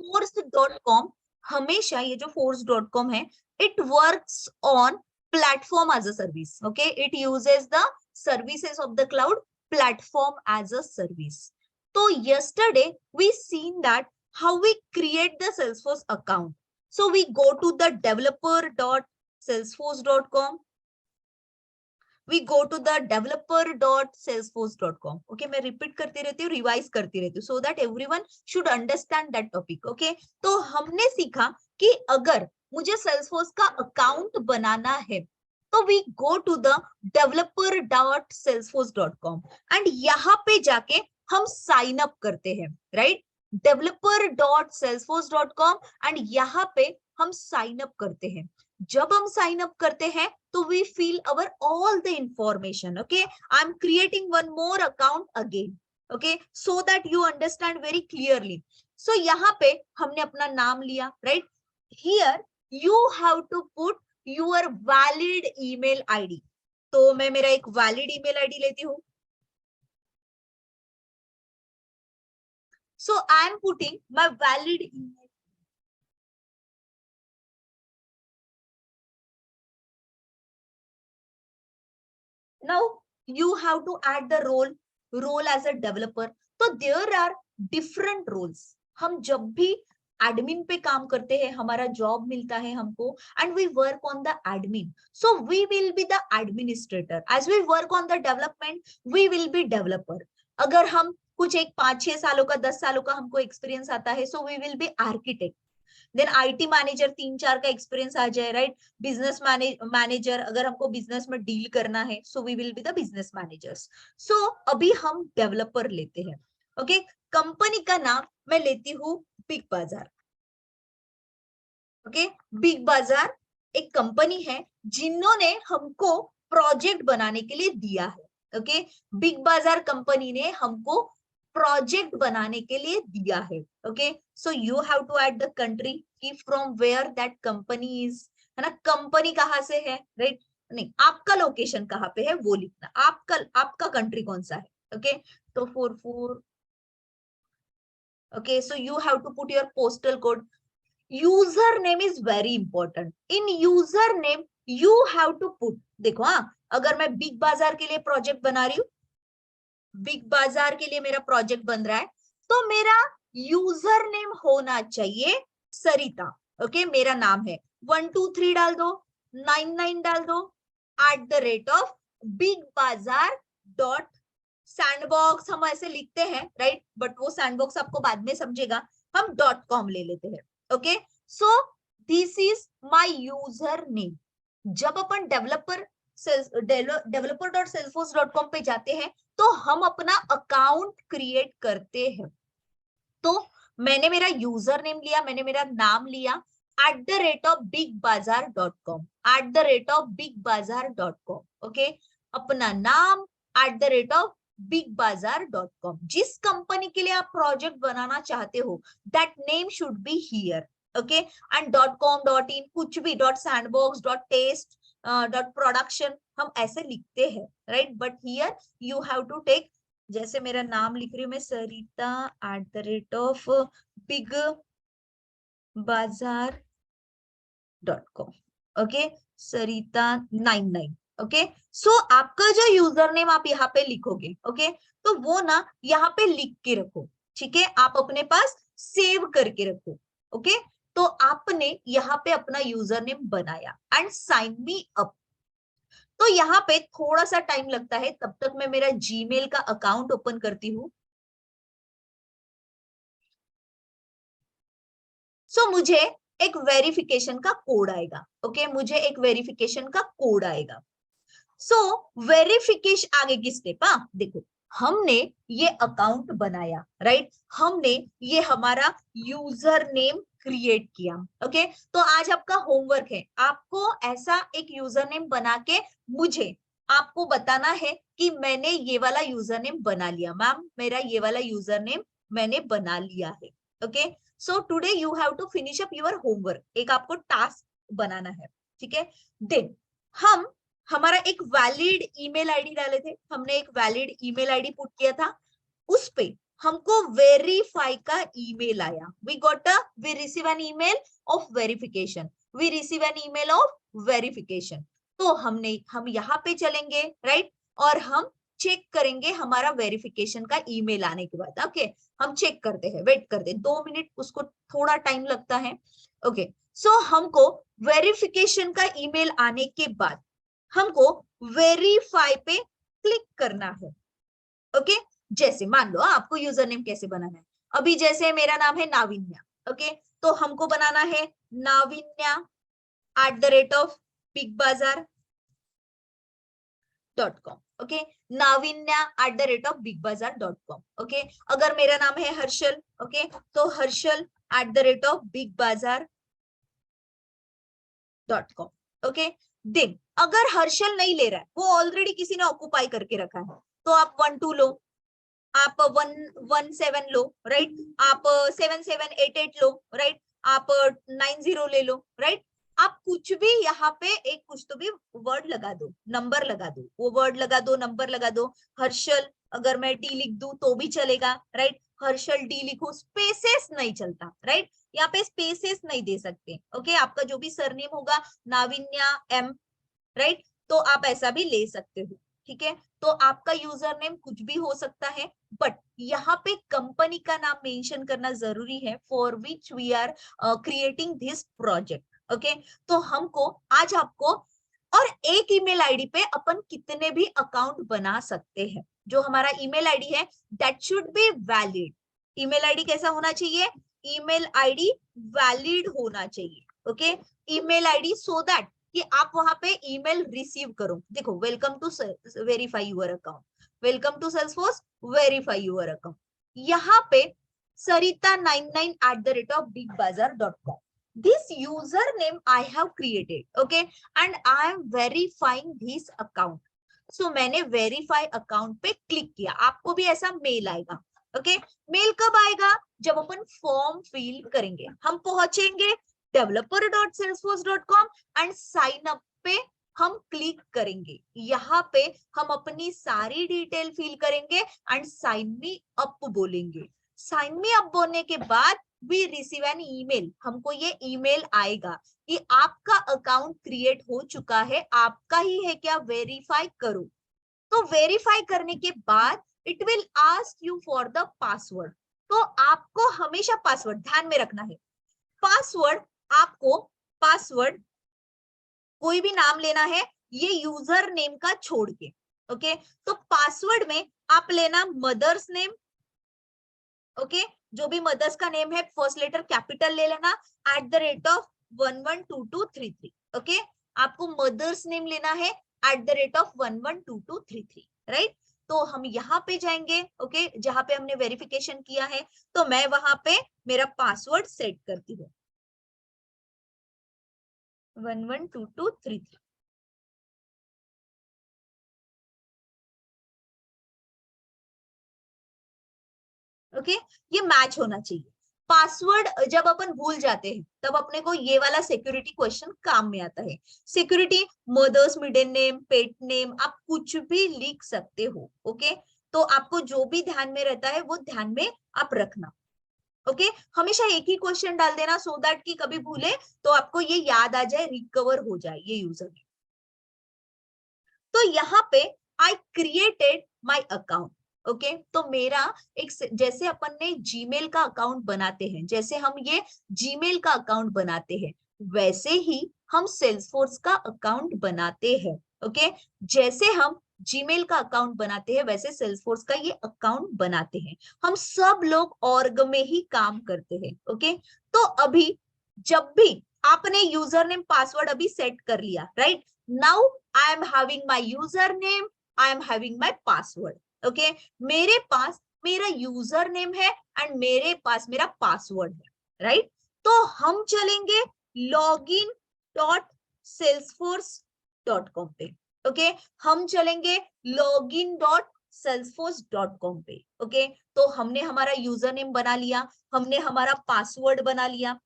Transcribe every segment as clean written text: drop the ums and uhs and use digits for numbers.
force.com हमेशा, ये जो force.com है, it works on platform as a service. Okay, it uses the services of the cloud platform as a service. So yesterday we seen that how we create the Salesforce account. So we go to the developer.salesforce.com. We go to the developer.salesforce.com. Okay, मैं repeat करती रहती हूँ, revise करती रहती हूँ, so that everyone should understand that topic. Okay, तो हमने सीखा कि अगर मुझे Salesforce का account बनाना है, तो we go to the developer.salesforce.com and यहाँ पे जाके हम sign up करते हैं, right? developer.salesforce.com and यहाँ पे हम sign up करते हैं. जब हम sign up करते हैं तो we fill our all the information. Okay, I'm creating one more account again. Okay, so that you understand very clearly. So यहाँ पे हमने अपना नाम लिया, right? Here you have to put your valid email ID. तो मैं मेरा एक valid email ID लेती हूँ. So I am putting my valid email. Now you have to add the role as a developer. So there are different roles. हम जब भी admin पे काम करते हैं, हमारा जॉब मिलता है हमको, and we work on the admin, so we will be the administrator. As we work on the development, we will be developer. अगर हम कुछ एक 5-6 सालों का 10 सालों का हमको एक्सपीरियंस आता है, so we will be architect. Then IT manager 3-4 का एक्सपीरियंस आ जाए, राइट? बिजनेस मैनेजर, अगर हमको बिजनेस में डील करना है, so we will be the business managers. सो अभी हम डेवलपर लेते हैं. ओके, कंपनी का नाम मैं लेती हूँ बिग बाजार. ओके, बिग बाजार एक कंपनी है जिन्होंने हमको प्रोजेक्ट बनाने के लिए दिया है. ओके, बिग बाजार कंपनी ने हमको प्रोजेक्ट बनाने के लिए दिया है. Okay, so you have to add the country की from where that company is, है ना? कंपनी कहाँ से है, राइट? नहीं, आपका लोकेशन कहाँ पे है वो लिखना. आपका कंट्री कौन सा है. ओके, तो 44. Okay, so you have to put your postal code. User name is very important. In user name you have to put, देखो हाँ, अगर मैं बिग बाजार के लिए प्रोजेक्ट बना रही हूँ, बिग बाजार के लिए मेरा प्रोजेक्ट बन रहा है, तो मेरा यूजर नेम होना चाहिए सरिता. ओके, मेरा नाम है 123 डाल दो, 99 डाल दो, @ बिग बाजार डॉट सैंडबॉक्स. हम ऐसे लिखते हैं, राइट? बट वो सैंडबॉक्स आपको बाद में समझेगा, हम .com ले लेते हैं. Okay, so this is my user name. जब अपन developer.salesforce.com पे जाते हैं, तो हम अपना अकाउंट क्रिएट करते हैं. तो मैंने मेरा यूजर नेम लिया, मैंने मेरा नाम लिया, @bigbazar.com, @bigbazar.com. ओके, अपना नाम @bigbazar.com. जिस कंपनी के लिए आप प्रोजेक्ट बनाना चाहते हो, that name should be here. Okay, and .com, .in, कुछ भी, .sandbox, .taste, .production हम ऐसे लिखते हैं, right? But here you have to take, जैसे मेरा नाम लिख रही हूँ मैं, सरिता @bigbazar.com. ओके, सरिता 99. ओके, सो आपका जो यूजर नेम आप यहाँ पे लिखोगे, ओके, तो वो ना यहाँ पे लिख के रखो. ठीक है, आप अपने पास सेव करके रखो. ओके, तो आपने यहाँ पे अपना यूजर नेम बनाया एंड साइन मी अप. तो यहाँ पे थोड़ा सा टाइम लगता है, तब तक मैं मेरा जीमेल का अकाउंट ओपन करती हूँ. सो मुझे एक वेरिफिकेशन का कोड आएगा. ओके, मुझे एक वेरिफिकेशन का कोड आएगा. सो वेरिफिकेशन आगे की स्टेप, हाँ देखो, हमने ये अकाउंट बनाया, राइट? हमने ये हमारा यूजर नेम क्रिएट किया. ओके, तो आज आपका होमवर्क है, आपको ऐसा एक यूजर नेम बना के मुझे आपको बताना है कि मैंने ये वाला यूजर नेम बना लिया. मैम, मेरा ये वाला यूजर नेम मैंने बना लिया है. Okay, so today you have to finish up your homework. एक आपको टास्क बनाना है. ठीक है, देन हम हमारा एक वैलिड ईमेल आईडी डाले थे, हमने एक वैलिड ईमेल आईडी पुट किया था. उस पे हमको वेरीफाई का ईमेल आया, we receive an email of verification, we receive an email of verification. तो हम यहाँ पे चलेंगे, राइट, और हम चेक करेंगे हमारा वेरिफिकेशन का ईमेल आने के बाद। ओके, हम चेक करते हैं, वेट करते हैं 2 मिनट, उसको थोड़ा टाइम लगता है। ओके, सो हमको वेरिफिकेशन का ईमेल आने के बाद हमको वेरीफाई पे क्लिक करना है। ओके, जैसे मान लो आपको यूजर नेम कैसे बनाना है, अभी जैसे मेरा नाम है नाविन्या। ओके, तो हमको बनाना है नाविन्या @bigbazaar.com। Okay, नाविन्या @bigbazaar.com। ओके, अगर मेरा नाम है हर्षल, ओके, तो हर्षल @bigbazaar.com। ओके, देन अगर हर्षल नहीं ले रहा है, वो ऑलरेडी किसी ने ऑक्युपाई करके रखा है, तो आप 12 लो, आप 117 लो, राइट, आप 7788 लो, राइट, आप 90 ले लो, राइट। आप कुछ भी यहाँ पे एक कुछ तो भी वर्ड लगा दो, नंबर लगा दो, वो वर्ड लगा दो, नंबर लगा दो। हर्षल अगर मैं टी लिख दूं तो भी चलेगा, राइट, हर्षल डी लिखो, स्पेसेस नहीं चलता, राइट, यहाँ पे स्पेसेस नहीं दे सकते। ओके, आपका जो भी सरनेम होगा नाविन्या एम, राइट, तो आप ऐसा भी ले सकते हो। ठीक है, तो आपका यूजर नेम कुछ भी हो सकता है, बट यहाँ पे कंपनी का नाम मेंशन करना जरूरी है, for which we are creating this project. Okay, तो हमको आज आपको, और एक ईमेल आईडी पे अपन कितने भी अकाउंट बना सकते हैं। जो हमारा ईमेल आईडी है that should be valid. Email ID कैसा होना चाहिए, ईमेल आईडी वैलिड होना चाहिए। Okay, email ID so that कि आप वहां पे ईमेल रिसीव करो। देखो, welcome to verify your account, welcome to Salesforce, verify your account. यहाँ पे sarita99@bigbazaar.com, this username I have created, okay, and I am verifying this account। so मैंने verify account पे क्लिक किया, आपको भी ऐसा मेल आएगा। ओके, मेल कब आएगा, जब अपन फॉर्म फिल करेंगे। हम पहुंचेंगे developer.salesforce.com एंड साइन अप पे हम क्लिक करेंगे। यहाँ पे हम अपनी सारी डिटेल फिल करेंगे एंड साइन मी अप बोलेंगे। साइन मी अप बोलने के बाद वी रिसीव एन ईमेल, हमको ये ईमेल आएगा कि आपका अकाउंट क्रिएट हो चुका है, आपका ही है क्या, वेरीफाई करो। तो वेरीफाई करने के बाद it will ask you for the password. तो आपको हमेशा पासवर्ड ध्यान में रखना है। पासवर्ड आपको, पासवर्ड कोई भी नाम लेना है, ये यूजर नेम का छोड़ के। ओके, तो पासवर्ड में आप लेना मदर्स नेम। ओके, जो भी मदर्स का नेम है फर्स्ट लेटर कैपिटल ले लेना, @112233। ओके, आपको मदर्स नेम लेना है @112233, राइट। तो हम यहाँ पे जाएंगे, ओके, जहां पे हमने वेरिफिकेशन किया है, तो मैं वहां पे मेरा पासवर्ड सेट करती हूँ 112233। ओके, ये मैच होना चाहिए। पासवर्ड जब अपन भूल जाते हैं तब अपने को ये वाला सिक्योरिटी क्वेश्चन काम में आता है। Security, mother's middle name, pet name, आप कुछ भी लिख सकते हो। ओके, तो आपको जो भी ध्यान में रहता है वो ध्यान में आप रखना। ओके, हमेशा एक ही क्वेश्चन डाल देना सो दैट कि कभी भूले तो आपको ये याद आ जाए, रिकवर हो जाए ये यूजर। तो यहाँ पे I created my account. Okay, तो मेरा एक, जैसे अपन ने जीमेल का अकाउंट बनाते हैं, जैसे हम ये जीमेल का अकाउंट बनाते हैं, वैसे ही हम सेल्सफोर्स का अकाउंट बनाते हैं। ओके, जैसे हम जीमेल का अकाउंट बनाते हैं वैसे सेल्सफोर्स का ये अकाउंट बनाते हैं। हम सब लोग ऑर्ग में ही काम करते हैं। ओके, तो अभी जब भी आपने यूजर नेम पासवर्ड अभी सेट कर लिया, right, now I am having my username, I am having my password। Okay, मेरे पास मेरा यूजर नेम है एंड मेरे पास मेरा पासवर्ड है, राइट। तो हम चलेंगे login.salesforce.com पे। ओके, हम चलेंगे login.salesforce.com पे। ओके, तो हमने हमारा यूजर नेम बना लिया, हमने हमारा पासवर्ड बना लिया।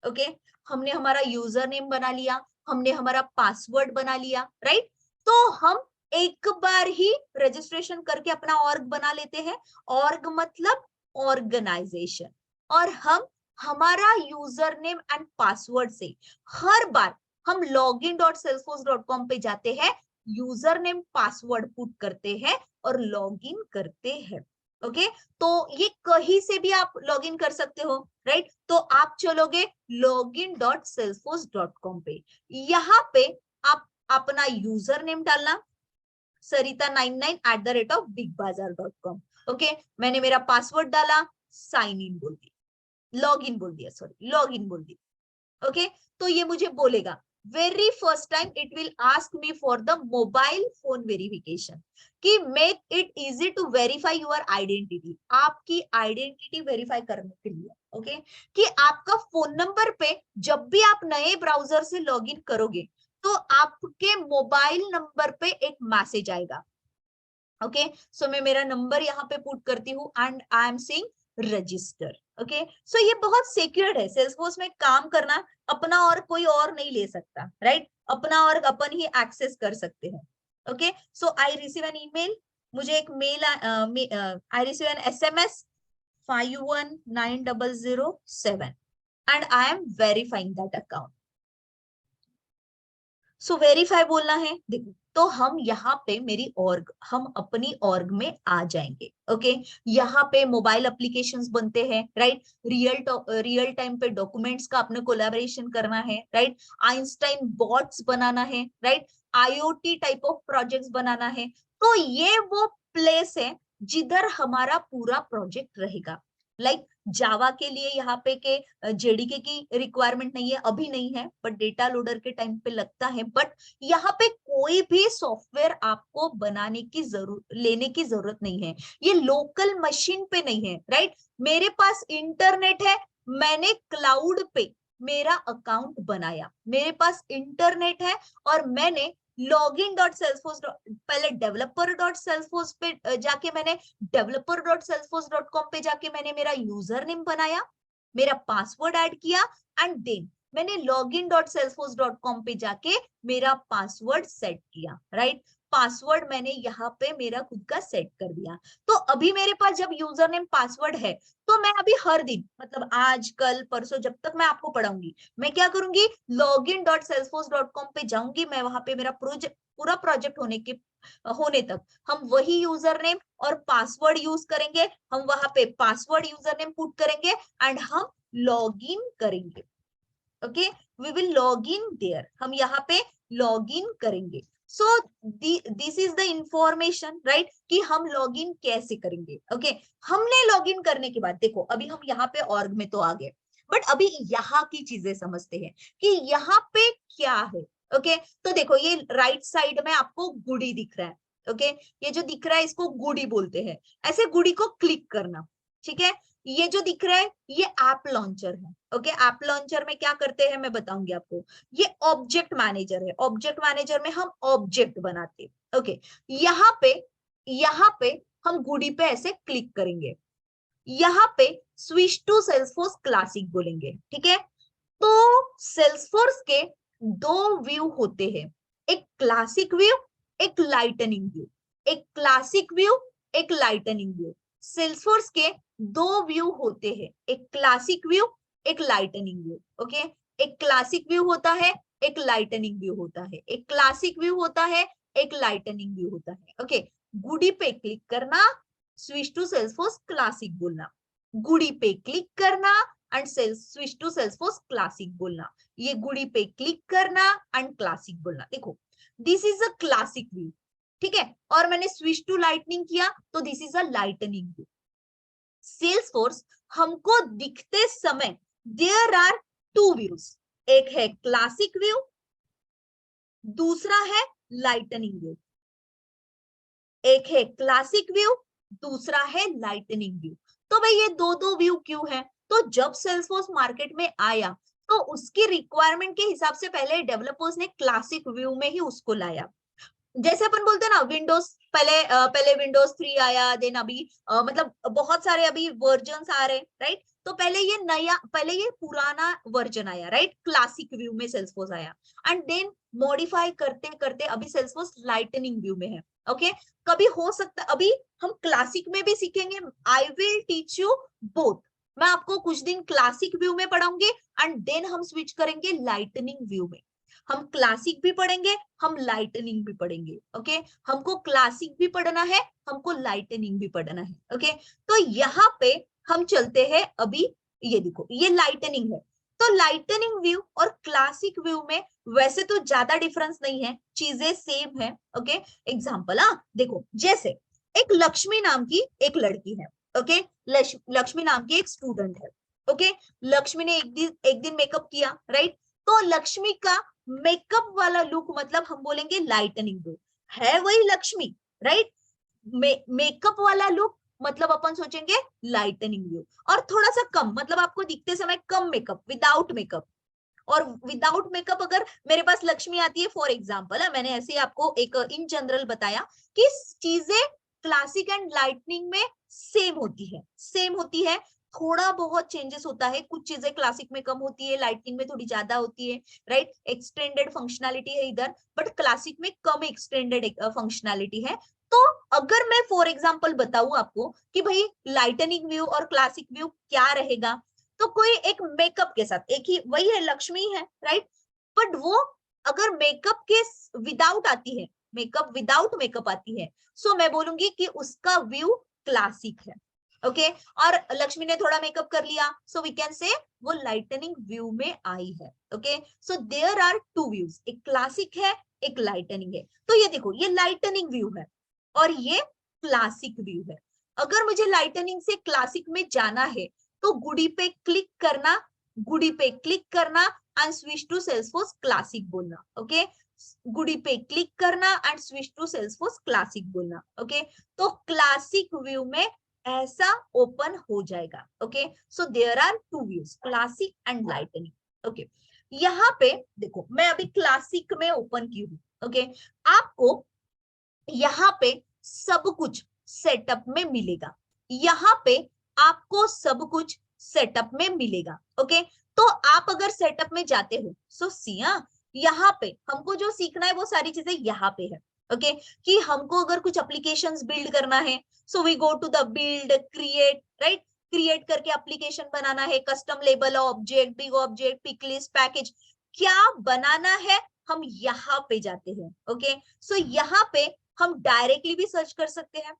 ओके, हमने हमारा यूजर नेम बना लिया, हमने हमारा पासवर्ड बना लिया, राइट। तो हम एक बार ही रजिस्ट्रेशन करके अपना ऑर्ग बना लेते हैं। ऑर्ग मतलब ऑर्गेनाइजेशन। और हम हमारा यूजर नेम एंड पासवर्ड से हर बार हम login.salesforce.com पे जाते हैं, यूजर नेम पासवर्ड पुट करते हैं और लॉगिन करते हैं। ओके, तो ये कहीं से भी आप लॉगिन कर सकते हो, राइट। तो आप चलोगे login.salesforce.com पे, यहाँ पे आप अपना यूजर नेम डालना, sarita99@bigbazar.com। ओके, मैंने मेरा पासवर्ड डाला, साइन इन बोल दिया, लॉग इन बोल दिया, सॉरी लॉग इन बोल दिया। ओके, तो ये मुझे बोलेगा very first time it will ask me for the mobile phone verification, कि make it easy to verify your identity, आपकी आइडेंटिटी वेरीफाई करने के लिए। ओके, कि आपका फोन नंबर पे जब भी आप नए ब्राउजर से लॉगिन करोगे तो आपके मोबाइल नंबर पे एक मैसेज आएगा। ओके, सो मैं मेरा नंबर यहाँ पे पुट करती हूँ and I am saying register. Okay, so ये बहुत सिक्योर्ड है। सेल्सफोर्स में काम करना अपना और कोई और नहीं ले सकता, राइट। अपना और अपन ही एक्सेस कर सकते हैं। Okay, so I receive an email, मुझे एक mail, I receive an SMS 51907 and I am verifying that account. So verify बोलना है। देखो, तो हम यहाँ पे मेरी ऑर्ग, हम अपनी ऑर्ग में आ जाएंगे। ओके, यहाँ पे मोबाइल एप्लीकेशंस बनते हैं, राइट। रियल टाइम पे डॉक्यूमेंट्स का अपने कोलैबोरेशन करना है, राइट। आइंस्टाइन बॉट्स बनाना है, right. IoT type of projects बनाना है। तो ये वो प्लेस है जिधर हमारा पूरा प्रोजेक्ट रहेगा। लाइक जावा के लिए यहाँ पे के JDK की रिक्वायरमेंट नहीं है, अभी नहीं है, बट डेटा लोडर के टाइम पे लगता है। बट यहाँ पे कोई भी सॉफ्टवेयर आपको बनाने की लेने की जरूरत नहीं है, ये लोकल मशीन पे नहीं है, राइट। मेरे पास इंटरनेट है, मैंने क्लाउड पे मेरा अकाउंट बनाया, मेरे पास इंटरनेट है और मैंने login.salesforce, पहले developer.salesforce पे जाके मैंने developer.salesforce.com पे जाके मैंने मेरा यूजर नेम बनाया, मेरा पासवर्ड ऐड किया एंड देन मैंने login.salesforce.com पे जाके मेरा पासवर्ड सेट किया, राइट। पासवर्ड मैंने यहाँ पे मेरा खुद का सेट कर दिया। तो अभी मेरे पास जब यूजर नेम पासवर्ड है, तो मैं अभी हर दिन, मतलब आज कल परसों जब तक मैं आपको पढ़ाऊंगी, मैं क्या करूंगी, login.salesforce.com पे जाऊंगी, मैं वहां पे मेरा पूरा प्रोजेक्ट होने तक हम वही यूजर नेम और पासवर्ड यूज करेंगे, हम वहां पे पासवर्ड यूजर नेम पुट करेंगे एंड हम लॉग इन करेंगे। Okay, we will log in there, हम यहाँ पे लॉग इन करेंगे। So this is the information, right, कि हम लॉग इन कैसे करेंगे। ओके, हमने लॉग इन करने के बाद देखो, अभी हम यहाँ पे ऑर्ग में तो आ गए, बट अभी यहाँ की चीजें समझते हैं कि यहाँ पे क्या है। ओके, तो देखो ये राइट साइड में आपको गुड़ी दिख रहा है। ओके, ये जो दिख रहा है इसको गुड़ी बोलते हैं। ऐसे गुड़ी को क्लिक करना, ठीक है। ये जो दिख रहा है ये ऐप लॉन्चर है। ओके, ऐप लॉन्चर में क्या करते हैं मैं बताऊंगी आपको। ये ऑब्जेक्ट मैनेजर है, ऑब्जेक्ट मैनेजर में हम ऑब्जेक्ट बनाते हैं। ओके, यहाँ पे हम गुड़ी पे ऐसे क्लिक करेंगे, यहाँ पे स्विच टू सेल्सफोर्स क्लासिक बोलेंगे, ठीक है। तो सेल्सफोर्स के दो व्यू होते हैं, एक क्लासिक व्यू, एक लाइटनिंग व्यू। एक क्लासिक व्यू, एक लाइटनिंग व्यू। सेल्सफोर्स के दो व्यू होते हैं, एक क्लासिक व्यू, एक लाइटनिंग व्यू। ओके, एक क्लासिक व्यू होता है, एक लाइटनिंग व्यू होता है, एक क्लासिक व्यू होता है, एक लाइटनिंग व्यू होता है। ओके, गुड़ी पे क्लिक करना, स्विच टू सेल्सफोर्स क्लासिक बोलना, गुड़ी पे क्लिक करना and switch to Salesforce Classic बोलना, ये गुड़ी पे क्लिक करना एंड क्लासिक बोलना। देखो, this is a classic view, ठीक है। और मैंने स्विच टू लाइटनिंग किया तो this is a lightning view. Salesforce हमको दिखते समय देयर आर टू व्यूज, एक है क्लासिक व्यू, दूसरा है लाइटनिंग व्यू। एक है क्लासिक व्यू, दूसरा है लाइटनिंग व्यू। तो भाई ये दो दो व्यू क्यों है, तो जब सेल्सफोर्स मार्केट में आया तो उसकी रिक्वायरमेंट के हिसाब से पहले डेवलपर्स ने क्लासिक व्यू में ही उसको लाया। जैसे अपन बोलते हैं ना, विंडोज पहले विंडोज 3 आया, देन अभी मतलब बहुत सारे अभी वर्जन्स आ रहे हैं, राइट। तो पहले ये पुराना वर्जन आया, राइट, क्लासिक व्यू में सेल्सफोर्स आया, एंड देन मॉडिफाई करते करते अभी सेल्सफोर्स लाइटनिंग व्यू में है। ओके, कभी हो सकता अभी हम क्लासिक में भी सीखेंगे, I will teach you both. मैं आपको कुछ दिन क्लासिक व्यू में पढ़ाऊंगी एंड देन हम स्विच करेंगे लाइटनिंग व्यू में। हम क्लासिक भी पढ़ेंगे, हम लाइटनिंग भी पढ़ेंगे। ओके, हमको क्लासिक भी पढ़ना है, हमको लाइटनिंग भी पढ़ना है। ओके, तो यहाँ पे हम चलते हैं अभी, ये देखो ये लाइटनिंग है। तो लाइटनिंग व्यू और क्लासिक व्यू में वैसे तो ज्यादा डिफरेंस नहीं है, चीजें सेम है। ओके, एग्जाम्पल, देखो जैसे एक लक्ष्मी नाम की एक लड़की है। ओके, लक्ष्मी नाम की एक स्टूडेंट है। ओके, लक्ष्मी ने एक दिन मेकअप किया, राइट, तो लक्ष्मी का मेकअप वाला लुक मतलब हम बोलेंगे लाइटनिंग व्यू, है वही लक्ष्मी, राइट, मेकअप वाला लुक मतलब अपन सोचेंगे लाइटनिंग व्यू, और थोड़ा सा कम मतलब आपको दिखते समय कम मेकअप, विदाउट मेकअप। और विदाउट मेकअप अगर मेरे पास लक्ष्मी आती है फॉर एग्जाम्पल, मैंने ऐसे आपको एक इन जनरल बताया कि चीजें क्लासिक एंड लाइटनिंग में सेम होती है, थोड़ा बहुत चेंजेस होता है, कुछ चीजें क्लासिक में कम होती है, लाइटनिंग में थोड़ी ज्यादा होती है, राइट, एक्सटेंडेड फंक्शनैलिटी है इधर, बट क्लासिक में कम एक्सटेंडेड फंक्शनैलिटी है। तो अगर मैं फॉर एग्जाम्पल बताऊं आपको कि भाई लाइटनिंग व्यू और क्लासिक व्यू क्या रहेगा, तो कोई एक मेकअप के साथ, एक ही वही है, लक्ष्मी है, राइट, बट वो अगर मेकअप के विदाउट आती है, मेकअप विदाउट मेकअप आती है, सो मैं बोलूंगी कि उसका व्यू क्लासिक है। ओके, और लक्ष्मी ने थोड़ा मेकअप कर लिया, सो वी कैन से वो लाइटनिंग व्यू में आई है। Okay, so there are two views, एक क्लासिक है, एक लाइटनिंग है। तो ये देखो ये लाइटनिंग व्यू है और ये क्लासिक व्यू है। अगर मुझे लाइटनिंग से क्लासिक में जाना है तो गुडी पे क्लिक करना, गुडी पे क्लिक करना and switch to Salesforce Classic बोलना। ओके, गुडी पे क्लिक करना and switch to Salesforce Classic बोलना। ओके, तो क्लासिक व्यू में ऐसा ओपन हो जाएगा। Okay, so there are two views, Classic and Lightning. Okay, यहाँ पे देखो मैं अभी क्लासिक में ओपन की हूँ। ओके, आपको यहाँ पे सब कुछ सेटअप में मिलेगा, यहाँ पे आपको सब कुछ सेटअप में मिलेगा। ओके, तो आप अगर सेटअप में जाते हो सो सिया, यहाँ पे हमको जो सीखना है वो सारी चीजें यहाँ पे है। ओके, कि हमको अगर कुछ एप्लीकेशंस बिल्ड करना है, so we go to the build, create, right, create करके एप्लीकेशन बनाना है, custom label object, big object, picklist, package, क्या बनाना है हम यहाँ पे जाते हैं। ओके, सो यहाँ पे हम डायरेक्टली भी सर्च कर सकते हैं।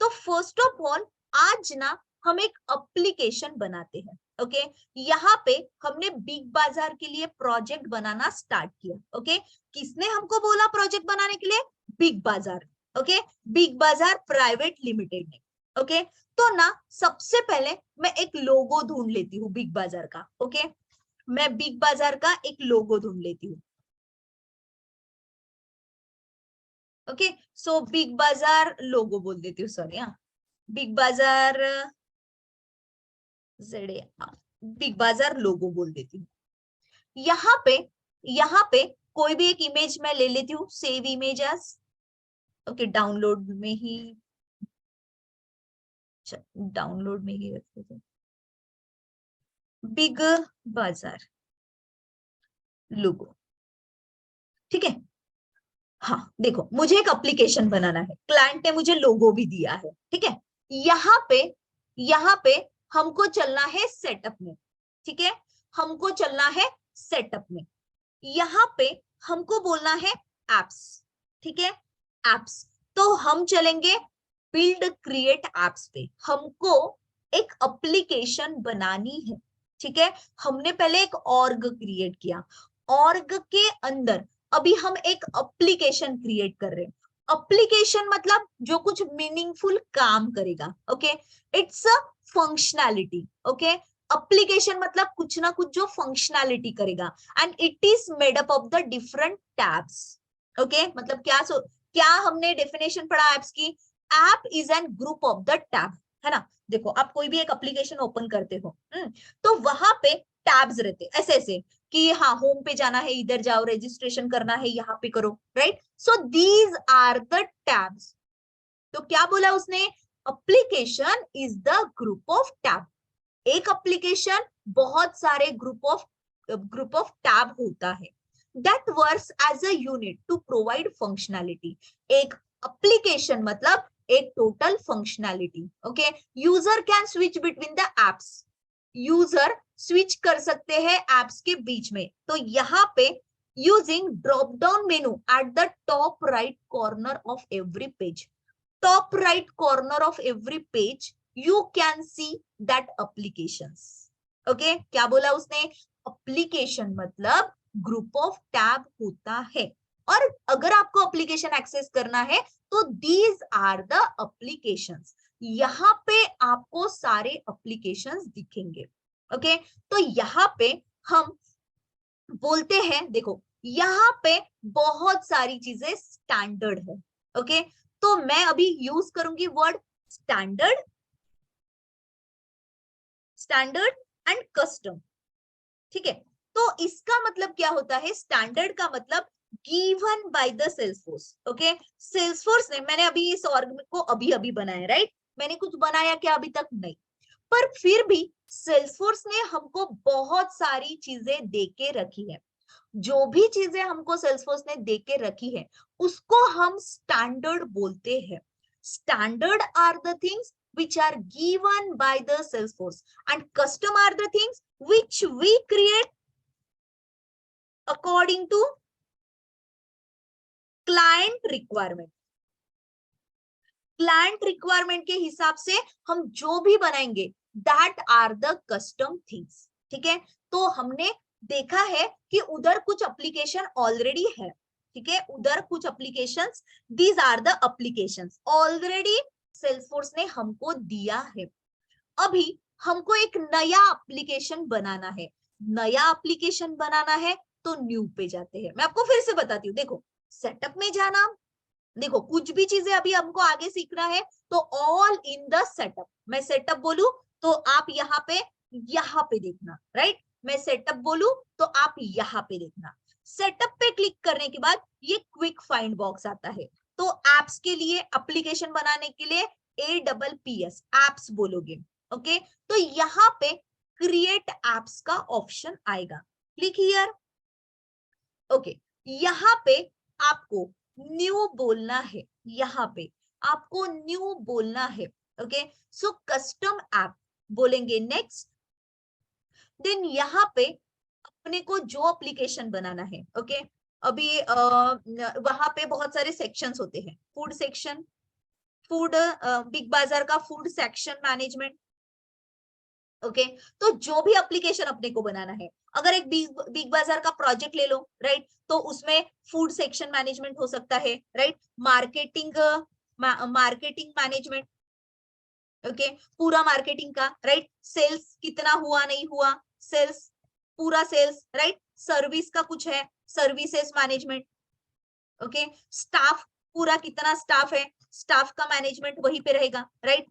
तो फर्स्ट ऑफ ऑल आज ना हम एक एप्लीकेशन बनाते हैं। ओके, यहाँ पे हमने बिग बाजार के लिए प्रोजेक्ट बनाना स्टार्ट किया। ओके, किसने हमको बोला प्रोजेक्ट बनाने के लिए? बिग बाजार। ओके, बिग बाजार प्राइवेट लिमिटेड ने। ओके, तो ना सबसे पहले मैं एक लोगो ढूंढ लेती हूँ बिग बाजार का। ओके, मैं बिग बाजार का एक लोगो ढूंढ लेती हूँ। ओके, सो बिग बाजार लोगो बोल देती हूँ, सॉरी, हाँ, बिग बाजार जेड, बिग बाजार लोगो बोल देती हूँ। यहाँ पे कोई भी एक इमेज मैं ले लेती हूँ, save image as. Okay, download में ही, डाउनलोड में ही रख देते हैं, बिग बाजार लोगो। ठीक है, हाँ देखो मुझे एक एप्लीकेशन बनाना है, क्लाइंट ने मुझे लोगो भी दिया है। ठीक है, यहाँ पे हमको चलना है सेटअप में। ठीक है, हमको चलना है सेटअप में, यहाँ पे हमको बोलना है एप्स। ठीक है, एप्स, तो हम चलेंगे बिल्ड क्रिएट एप्स पे, हमको एक एप्लीकेशन बनानी है। ठीक है, हमने पहले एक ऑर्ग क्रिएट किया, ऑर्ग के अंदर अभी हम एक एप्लीकेशन क्रिएट कर रहे हैं। एप्लीकेशन मतलब जो कुछ मीनिंगफुल काम करेगा। Okay, it's a functionality. Okay, application मतलब कुछ ना कुछ जो फंक्शनैलिटी करेगा, and it is made up of the different tabs. Okay, मतलब क्या हमने डेफिनेशन पढ़ा एप्स की? App is an group of the tab, है ना। देखो आप कोई भी एक एप्लीकेशन ओपन करते हो, तो वहां पे टैब्स रहते ऐसे ऐसे, कि हाँ होम पे जाना है, इधर जाओ, रजिस्ट्रेशन करना है, यहाँ पे करो, right. So these are the tabs. तो क्या बोला उसने? Application is the group of tab. एक एप्लीकेशन बहुत सारे ग्रुप ऑफ टैब होता है that works as a unit to provide functionality. एक application मतलब एक total functionality. Okay, user can switch between the apps. User switch कर सकते हैं apps के बीच में. तो यहाँ पे using drop down menu at the top right corner of every page. Top right corner of every page you can see that applications. Okay, क्या बोला उसने? Application मतलब ग्रुप ऑफ टैब होता है, और अगर आपको एप्लीकेशन एक्सेस करना है तो दीज आर द एप्लीकेशंस. यहाँ पे आपको सारे एप्लीकेशंस दिखेंगे. ओके, तो यहाँ पे हम बोलते हैं, देखो यहाँ पे बहुत सारी चीजें स्टैंडर्ड है. ओके, तो मैं अभी यूज करूंगी word standard, standard and custom. ठीक है, तो इसका मतलब क्या होता है? स्टैंडर्ड का मतलब given by the Salesforce. Okay, Salesforce ने, मैंने अभी इस ऑर्ग को अभी अभी बनाया, राइट? मैंने कुछ बनाया क्या अभी तक? नहीं. पर फिर भी सेल्सफोर्स ने हमको बहुत सारी चीजें दे के रखी है. जो भी चीजें हमको सेल्सफोर्स ने दे के रखी है उसको हम स्टैंडर्ड बोलते हैं. Standard are the things which are given by the Salesforce, and custom are the things which we create according to client requirement. Client requirement के हिसाब से हम जो भी बनाएंगे that are the custom things. ठीक है, तो हमने देखा है कि उधर कुछ एप्लीकेशन ऑलरेडी है. ठीक है, उधर कुछ applications, these are the applications already Salesforce ने हमको दिया है. अभी हमको एक नया एप्लीकेशन बनाना है. नया एप्लीकेशन बनाना है तो न्यू पे जाते हैं. मैं आपको फिर से बताती हूँ. देखो, सेटअप में जाना, देखो कुछ भी चीजें अभी हमको आगे सीखना है तो ऑल इन द सेटअप. मैं सेटअप बोलूं तो आप यहाँ पे देखना, राइट? मैं सेटअप बोलूं तो आप यहाँ पे देखना. सेटअप पे क्लिक करने के बाद ये क्विक फाइंड बॉक्स आता है. तो एप्स के लिए, एप्लीकेशन बनाने के लिए APPS एप्स बोलोगे. ओके, तो यहाँ पे क्रिएट एप्स का ऑप्शन आएगा. Click here. ओके, यहाँ पे आपको न्यू बोलना है. यहाँ पे आपको न्यू बोलना है. ओके, सो कस्टम ऐप बोलेंगे. नेक्स्ट, देन यहाँ पे अपने को जो एप्लीकेशन बनाना है. ओके, अभी वहां पे बहुत सारे सेक्शंस होते हैं. फूड सेक्शन, फूड, बिग बाजार का फूड सेक्शन मैनेजमेंट. ओके, तो जो भी एप्लीकेशन अपने को बनाना है, अगर एक बिग बाजार का प्रोजेक्ट ले लो, राइट, तो उसमें फूड सेक्शन मैनेजमेंट हो सकता है, right? Marketing, marketing management. Okay, पूरा मार्केटिंग का, राइट? सेल्स कितना हुआ, नहीं हुआ, सेल्स, पूरा सेल्स, राइट? सर्विस का कुछ है, सर्विसेज मैनेजमेंट. ओके, स्टाफ, पूरा कितना स्टाफ है, स्टाफ का मैनेजमेंट वहीं पे रहेगा, राइट?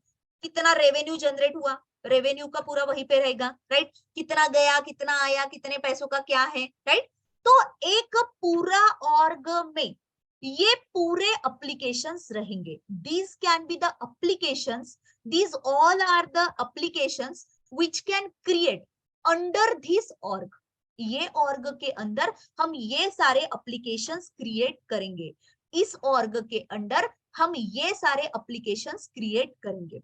कितना रेवेन्यू जनरेट हुआ, रेवेन्यू का पूरा वहीं पे रहेगा, राइट? कितना गया, कितना आया, कितने पैसों का क्या है, राइट? तो एक पूरा ऑर्ग में ये पूरे एप्लीकेशंस रहेंगे. These can be the applications, these all are the applications which can create under this org. ये ऑर्ग के अंदर हम ये सारे एप्लीकेशंस क्रिएट करेंगे. इस ऑर्ग के अंदर हम ये सारे एप्लीकेशंस क्रिएट करेंगे.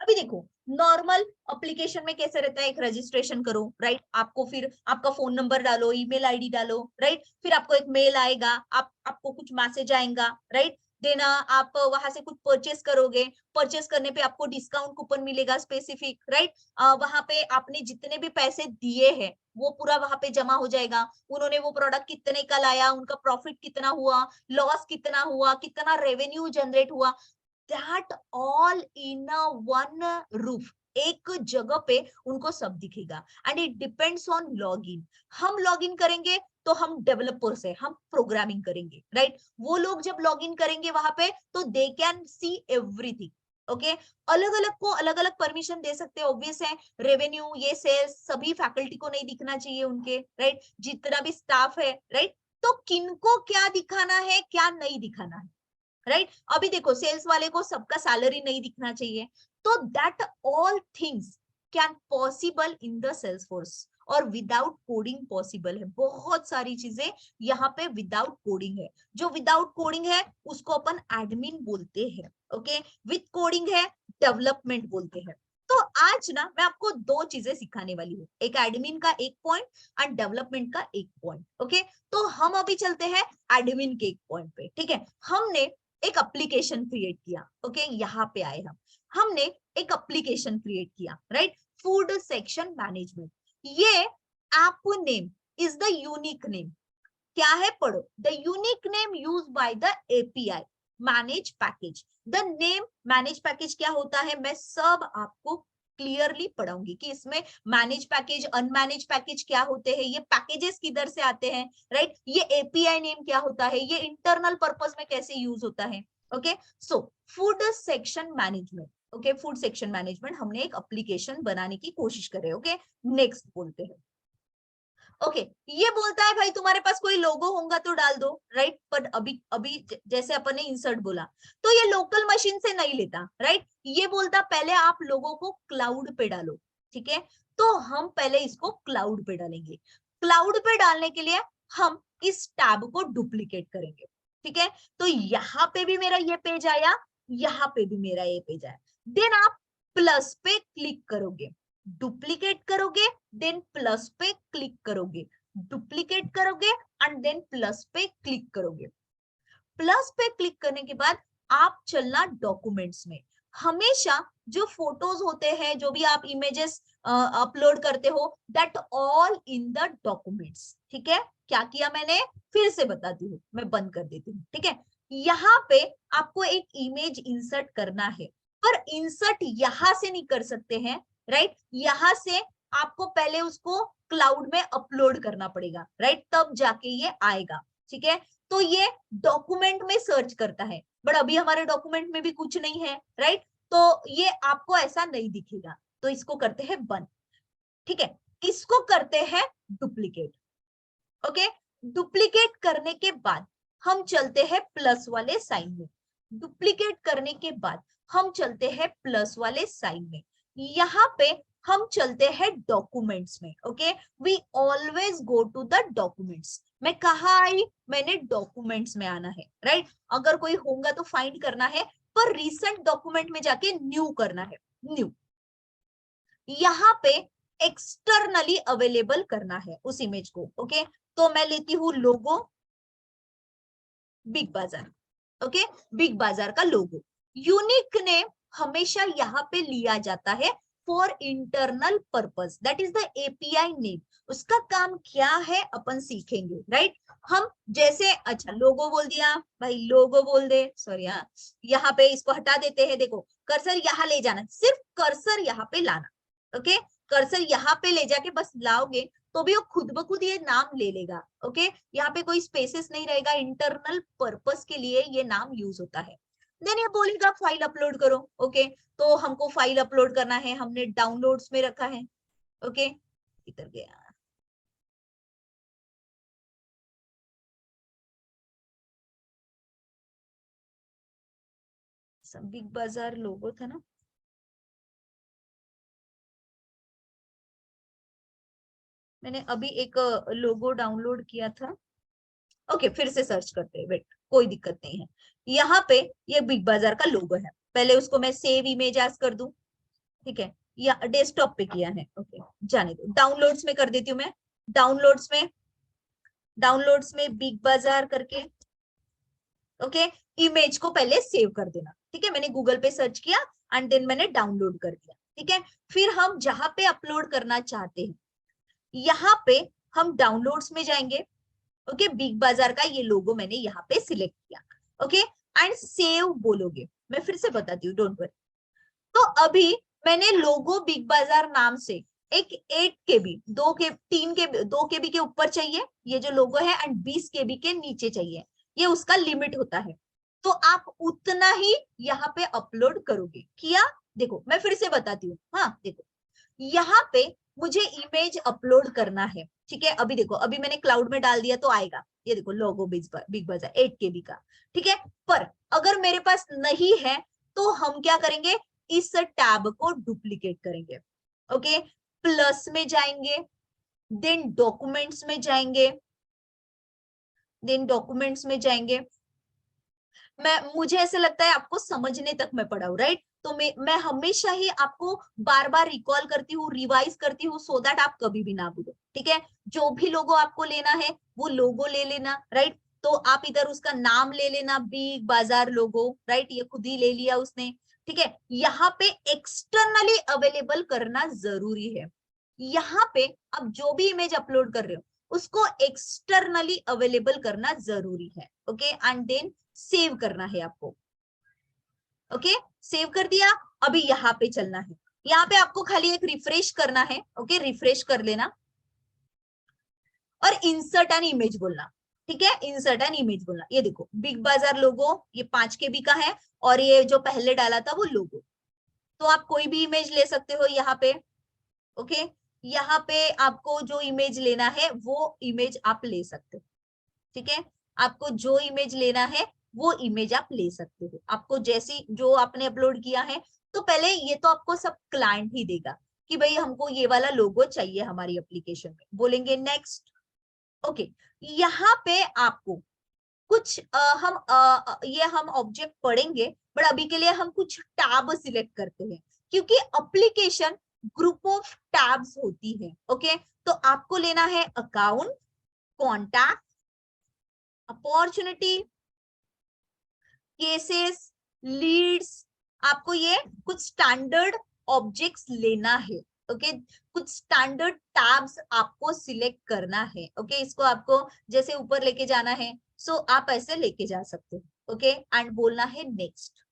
अभी देखो, नॉर्मल एप्लीकेशन में कैसे रहता है? एक रजिस्ट्रेशन करो, राइट? आपको फिर आपका फोन नंबर डालो, ईमेल आईडी डालो, राइट? फिर आपको एक मेल आएगा, आपको कुछ मैसेज आएगा, राइट? देना, आप वहां से कुछ परचेस करोगे, परचेस करने पे आपको डिस्काउंट कूपन मिलेगा स्पेसिफिक, राइट? वहां पे आपने जितने भी पैसे दिए हैं वो पूरा वहां पे जमा हो जाएगा. उन्होंने वो प्रोडक्ट कितने का लाया, उनका प्रॉफिट कितना हुआ, लॉस कितना हुआ, कितना रेवेन्यू जनरेट हुआ, that all in one roof. एक जगह पे उनको सब दिखेगा. And it depends on login. हम लॉगिन करेंगे तो हम डेवलपर से हम प्रोग्रामिंग करेंगे, राइट? वो लोग जब लॉगिन करेंगे वहां पे तो they can see everything. Okay, अलग अलग को अलग अलग परमिशन दे सकते हैं, ऑब्वियस है. रेवेन्यू, ये सेल्स, सभी फैकल्टी को नहीं दिखना चाहिए उनके, राइट? जितना भी स्टाफ है, राइट? तो किनको क्या दिखाना है, क्या नहीं दिखाना है, राइट? अभी देखो, सेल्स वाले को सबका सैलरी नहीं दिखना चाहिए. तो that all things can possible in the Salesforce, और विदाउट कोडिंग पॉसिबल है। बहुत सारी चीजें यहाँ पे विदाउट कोडिंग है। जो विदाउट कोडिंग है उसको अपन एडमिन बोलते हैं, ओके। विथ कोडिंग है डेवलपमेंट बोलते हैं। तो आज ना मैं आपको दो चीजें सिखाने वाली हूँ, एक एडमिन का एक पॉइंट एंड डेवलपमेंट का एक पॉइंट, ओके। तो हम अभी चलते हैं एडमिन के एक पॉइंट पे, ठीक है। हमने एक एप्लीकेशन क्रिएट किया, ओके। यहाँ पे आए हमने एक एप्लीकेशन क्रिएट किया, राइट। फूड सेक्शन मैनेजमेंट, ये app name is the unique name. क्या है, पढ़ो। The unique name use by the API manage package. The name manage package क्या होता है, मैं सब आपको क्लियरली पढ़ाऊंगी कि इसमें मैनेज पैकेज, अनमैनेज पैकेज क्या होते हैं, ये पैकेजेस किधर से आते हैं, राइट। ये एपीआई नेम क्या होता है, ये इंटरनल पर्पस में कैसे यूज होता है, okay. So food section management, okay. Food section management हमने एक एप्लीकेशन बनाने की कोशिश कर रहे हैं, ओके। नेक्स्ट बोलते हैं, ओके। ये बोलता है भाई तुम्हारे पास कोई लोगो होगा तो डाल दो, राइट। पर अभी अभी जैसे अपन ने इंसर्ट बोला तो ये लोकल मशीन से नहीं लेता, राइट। ये बोलता पहले आप लोगों को क्लाउड पे डालो, ठीक है। तो हम पहले इसको क्लाउड पे डालेंगे। क्लाउड पे डालने के लिए हम इस टैब को डुप्लीकेट करेंगे, ठीक है। तो यहाँ पे भी मेरा ये पेज आया, यहाँ पे भी मेरा ये पेज आया। देन आप प्लस पे क्लिक करोगे, डुप्लीकेट करोगे, देन प्लस पे क्लिक करोगे, डुप्लीकेट करोगे एंड देन प्लस पे क्लिक करोगे। प्लस पे क्लिक करने के बाद आप चलना डॉक्यूमेंट्स में। हमेशा जो फोटोज होते हैं, जो भी आप इमेजेस अपलोड करते हो, that all in the documents, ठीक है। क्या किया मैंने, फिर से बताती हूँ, मैं बंद कर देती हूँ, ठीक है। यहाँ पे आपको एक इमेज इंसर्ट करना है, पर इंसर्ट यहां से नहीं कर सकते हैं, राइट। यहां से आपको पहले उसको क्लाउड में अपलोड करना पड़ेगा, राइट, तब जाके ये आएगा, ठीक है। तो ये डॉक्यूमेंट में सर्च करता है, बट अभी हमारे डॉक्यूमेंट में भी कुछ नहीं है, राइट। तो ये आपको ऐसा नहीं दिखेगा, तो इसको करते हैं बंद, ठीक है। इसको करते हैं डुप्लीकेट, ओके। डुप्लीकेट करने के बाद हम चलते हैं प्लस वाले साइन में। डुप्लीकेट करने के बाद हम चलते हैं प्लस वाले साइन में। यहाँ पे हम चलते हैं डॉक्यूमेंट्स में, okay. We always go to the documents. मैं कहा आई, मैंने डॉक्यूमेंट्स में आना है, राइट। अगर कोई होगा तो फाइंड करना है, पर रिसेंट डॉक्यूमेंट में जाके न्यू करना है, न्यू। यहाँ पे एक्सटर्नली अवेलेबल करना है उस इमेज को, ओके। तो मैं लेती हूँ लोगो बिग बाजार, ओके। बिग बाजार का लोगो। यूनिक नेम हमेशा यहाँ पे लिया जाता है for internal purpose, that is the API name. उसका काम क्या है अपन सीखेंगे, राइट। हम जैसे, अच्छा लोगो बोल दिया भाई, लोगो बोल दे, सॉरी, हाँ। यहाँ पे इसको हटा देते हैं, देखो कर्सर यहाँ ले जाना, सिर्फ कर्सर यहाँ पे लाना, ओके। कर्सर यहाँ पे ले जाके बस लाओगे तो भी वो खुद ब खुद ये नाम ले लेगा, ओके। यहाँ पे कोई स्पेसेस नहीं रहेगा, इंटरनल पर्पस के लिए ये नाम यूज होता है। देन ये बोलेगा फाइल अपलोड करो, ओके। तो हमको फाइल अपलोड करना है, हमने डाउनलोड्स में रखा है, ओके। इधर गया, सब बिग बाजार लोगो था ना। मैंने अभी एक लोगो डाउनलोड किया था, ओके। फिर से सर्च करते हैं, वेट, कोई दिक्कत नहीं है। यहाँ पे ये बिग बाजार का लोगो है, पहले उसको मैं सेव इमेज एज कर दूं, ठीक है। या डेस्कटॉप पे किया है, ओके, जाने दो। डाउनलोड्स में कर देती हूँ मैं, डाउनलोड्स में, डाउनलोड्स में बिग बाजार करके, ओके। इमेज को पहले सेव कर देना, ठीक है। मैंने गूगल पे सर्च किया एंड देन मैंने डाउनलोड कर दिया, ठीक है। फिर हम जहां पे अपलोड करना चाहते हैं, यहाँ पे हम डाउनलोड्स में जाएंगे, ओके। बिग बाजार का ये लोगो मैंने यहाँ पे सिलेक्ट किया, ओके। एंड सेव बोलोगे, मैं फिर से बताती हूँ, डोंट वरी। तो अभी मैंने लोगो बिग बाजार नाम से एक 8 केबी, 2 के 3 के 2 केबी के ऊपर चाहिए ये जो लोगो है, एंड 20 केबी के नीचे चाहिए, ये उसका लिमिट होता है। तो आप उतना ही यहाँ पे अपलोड करोगे, किया। देखो मैं फिर से बताती हूँ, हाँ देखो, यहाँ पे मुझे इमेज अपलोड करना है, ठीक है। अभी देखो, अभी मैंने क्लाउड में डाल दिया तो आएगा, ये देखो लोगो बिग बाजार 8 केबी का, ठीक है। पर अगर मेरे पास नहीं है तो हम क्या करेंगे, इस टैब को डुप्लीकेट करेंगे, ओके, प्लस में जाएंगे, देन डॉक्यूमेंट्स में जाएंगे, देन डॉक्यूमेंट्स में जाएंगे। मुझे ऐसे लगता है आपको समझने तक मैं पढ़ाऊं, राइट? तो मैं हमेशा ही आपको बार बार रिकॉल करती हूँ, रिवाइज करती हूँ, सो दैट आप कभी भी ना भूलो, ठीक है? जो भी लोगो आपको लेना है वो लोगो ले लेना, राइट? तो आप इधर उसका नाम ले लेना, बिग बाजार लोगो, राइट? ये खुद ही ले लिया उसने, ठीक है? यहाँ पे एक्सटर्नली अवेलेबल करना जरूरी है। यहाँ पे आप जो भी इमेज अपलोड कर रहे हो उसको एक्सटर्नली अवेलेबल करना जरूरी है, ओके? एंड देन सेव करना है आपको, ओके? सेव कर दिया, अभी यहाँ पे चलना है। यहाँ पे आपको खाली एक रिफ्रेश करना है, ओके? रिफ्रेश कर लेना और इंसर्ट एन इमेज बोलना, ठीक है? इंसर्ट एन इमेज बोलना। ये देखो बिग बाजार लोगो, ये 5 KB का है और ये जो पहले डाला था वो लोगो। तो आप कोई भी इमेज ले सकते हो यहाँ पे, ओके? यहाँ पे आपको जो इमेज लेना है वो इमेज आप ले सकते हो, ठीक है? आपको जो इमेज लेना है वो इमेज आप ले सकते हो। आपको जैसी जो आपने अपलोड किया है, तो पहले ये तो आपको सब क्लाइंट ही देगा कि भाई हमको ये वाला लोगो चाहिए हमारी एप्लीकेशन में, बोलेंगे नेक्स्ट, ओके? यहाँ पे आपको कुछ ये हम ऑब्जेक्ट पढ़ेंगे, बट अभी के लिए हम कुछ टैब सिलेक्ट करते हैं क्योंकि एप्लीकेशन ग्रुप ऑफ टैब्स होती है, ओके? तो आपको लेना है account, contact, opportunity, cases, leads. आपको ये कुछ स्टैंडर्ड ऑब्जेक्ट्स लेना है, ओके? कुछ स्टैंडर्ड टैब्स आपको सिलेक्ट करना है, ओके? इसको आपको जैसे ऊपर लेके जाना है, सो आप ऐसे लेके जा सकते हो, ओके? एंड बोलना है नेक्स्ट।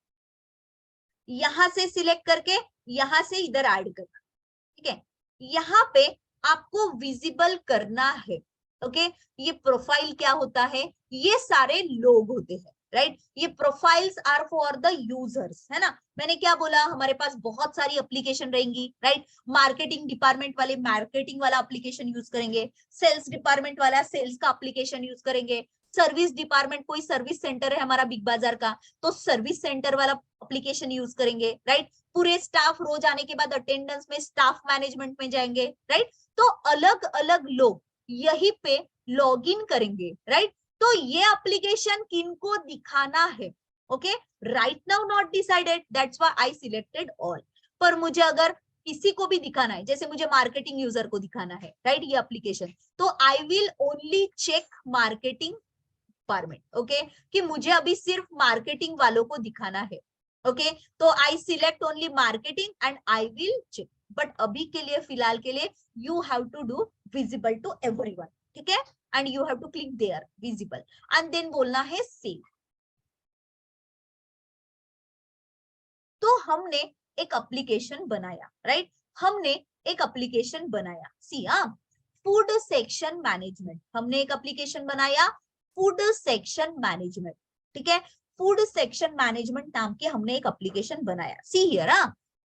यहां से सिलेक्ट करके यहां से इधर ऐड करना, ठीक है? यहाँ पे आपको विजिबल करना है, ओके? ये प्रोफाइल क्या होता है? ये सारे लोग होते हैं, राइट? ये profiles are for the users, है ना? मैंने क्या बोला, हमारे पास बहुत सारी एप्लीकेशन रहेंगी, राइट? मार्केटिंग डिपार्टमेंट वाले मार्केटिंग वाला एप्लीकेशन यूज करेंगे, सेल्स डिपार्टमेंट वाला सेल्स का एप्लीकेशन यूज करेंगे, सर्विस डिपार्टमेंट, कोई सर्विस सेंटर है हमारा बिग बाजार का, तो सर्विस सेंटर वाला एप्लीकेशन यूज करेंगे, राइट? पूरे स्टाफ रोज आने के बाद अटेंडेंस में स्टाफ मैनेजमेंट में जाएंगे, राइट? तो अलग अलग लोग यहीं पे लॉग इन करेंगे, राइट? तो ये एप्लीकेशन किनको दिखाना है, okay? Right now not decided, that's why I selected all. पर मुझे अगर किसी को भी दिखाना है, जैसे मुझे मार्केटिंग यूजर को दिखाना है, राइट? ये एप्लीकेशन, तो I will only check marketing department, okay? कि मुझे अभी सिर्फ मार्केटिंग वालों को दिखाना है, ओके? तो I select only marketing and I will check. But अभी के लिए, फिलहाल के लिए, you have to do visible to everyone, ठीक है? And you have to click there visible and then बोलना है सेव। तो हमने एक एप्लीकेशन बनाया, राइट? हमने एक एप्लीकेशन बनाया, सी फूड सेक्शन मैनेजमेंट। हमने एक एप्लीकेशन बनाया फूड सेक्शन मैनेजमेंट, ठीक है? फूड सेक्शन मैनेजमेंट नाम के हमने एक एप्लीकेशन बनाया। सी हियर,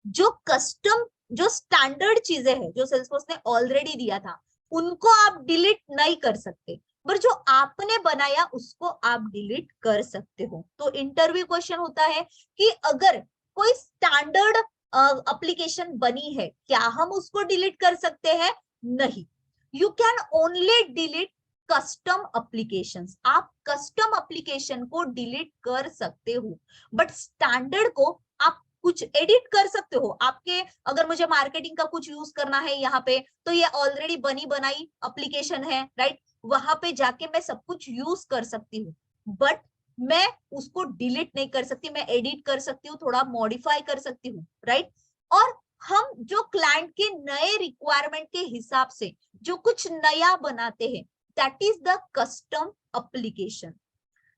जो कस्टम, जो स्टैंडर्ड चीजें हैं जो सेल्सफोर्स ने ऑलरेडी दिया था उनको आप डिलीट नहीं कर सकते, पर जो आपने बनाया उसको आप डिलीट कर सकते हो। तो इंटरव्यू क्वेश्चन होता है कि अगर कोई स्टैंडर्ड एप्लीकेशन बनी है, क्या हम उसको डिलीट कर सकते हैं? नहीं। You can only delete custom applications. आप कस्टम एप्लीकेशन को डिलीट कर सकते हो, बट स्टैंडर्ड को आप कुछ एडिट कर सकते हो। आपके अगर मुझे मार्केटिंग का कुछ यूज करना है यहाँ पे, तो ये ऑलरेडी बनी बनाई एप्लीकेशन है, राइट? वहां पे जाके मैं सब कुछ यूज कर सकती हूँ, बट मैं उसको डिलीट नहीं कर सकती। मैं एडिट कर सकती हूँ, थोड़ा मॉडिफाई कर सकती हूँ, राइट? और हम जो क्लाइंट के नए रिक्वायरमेंट के हिसाब से जो कुछ नया बनाते हैं, that is the custom application.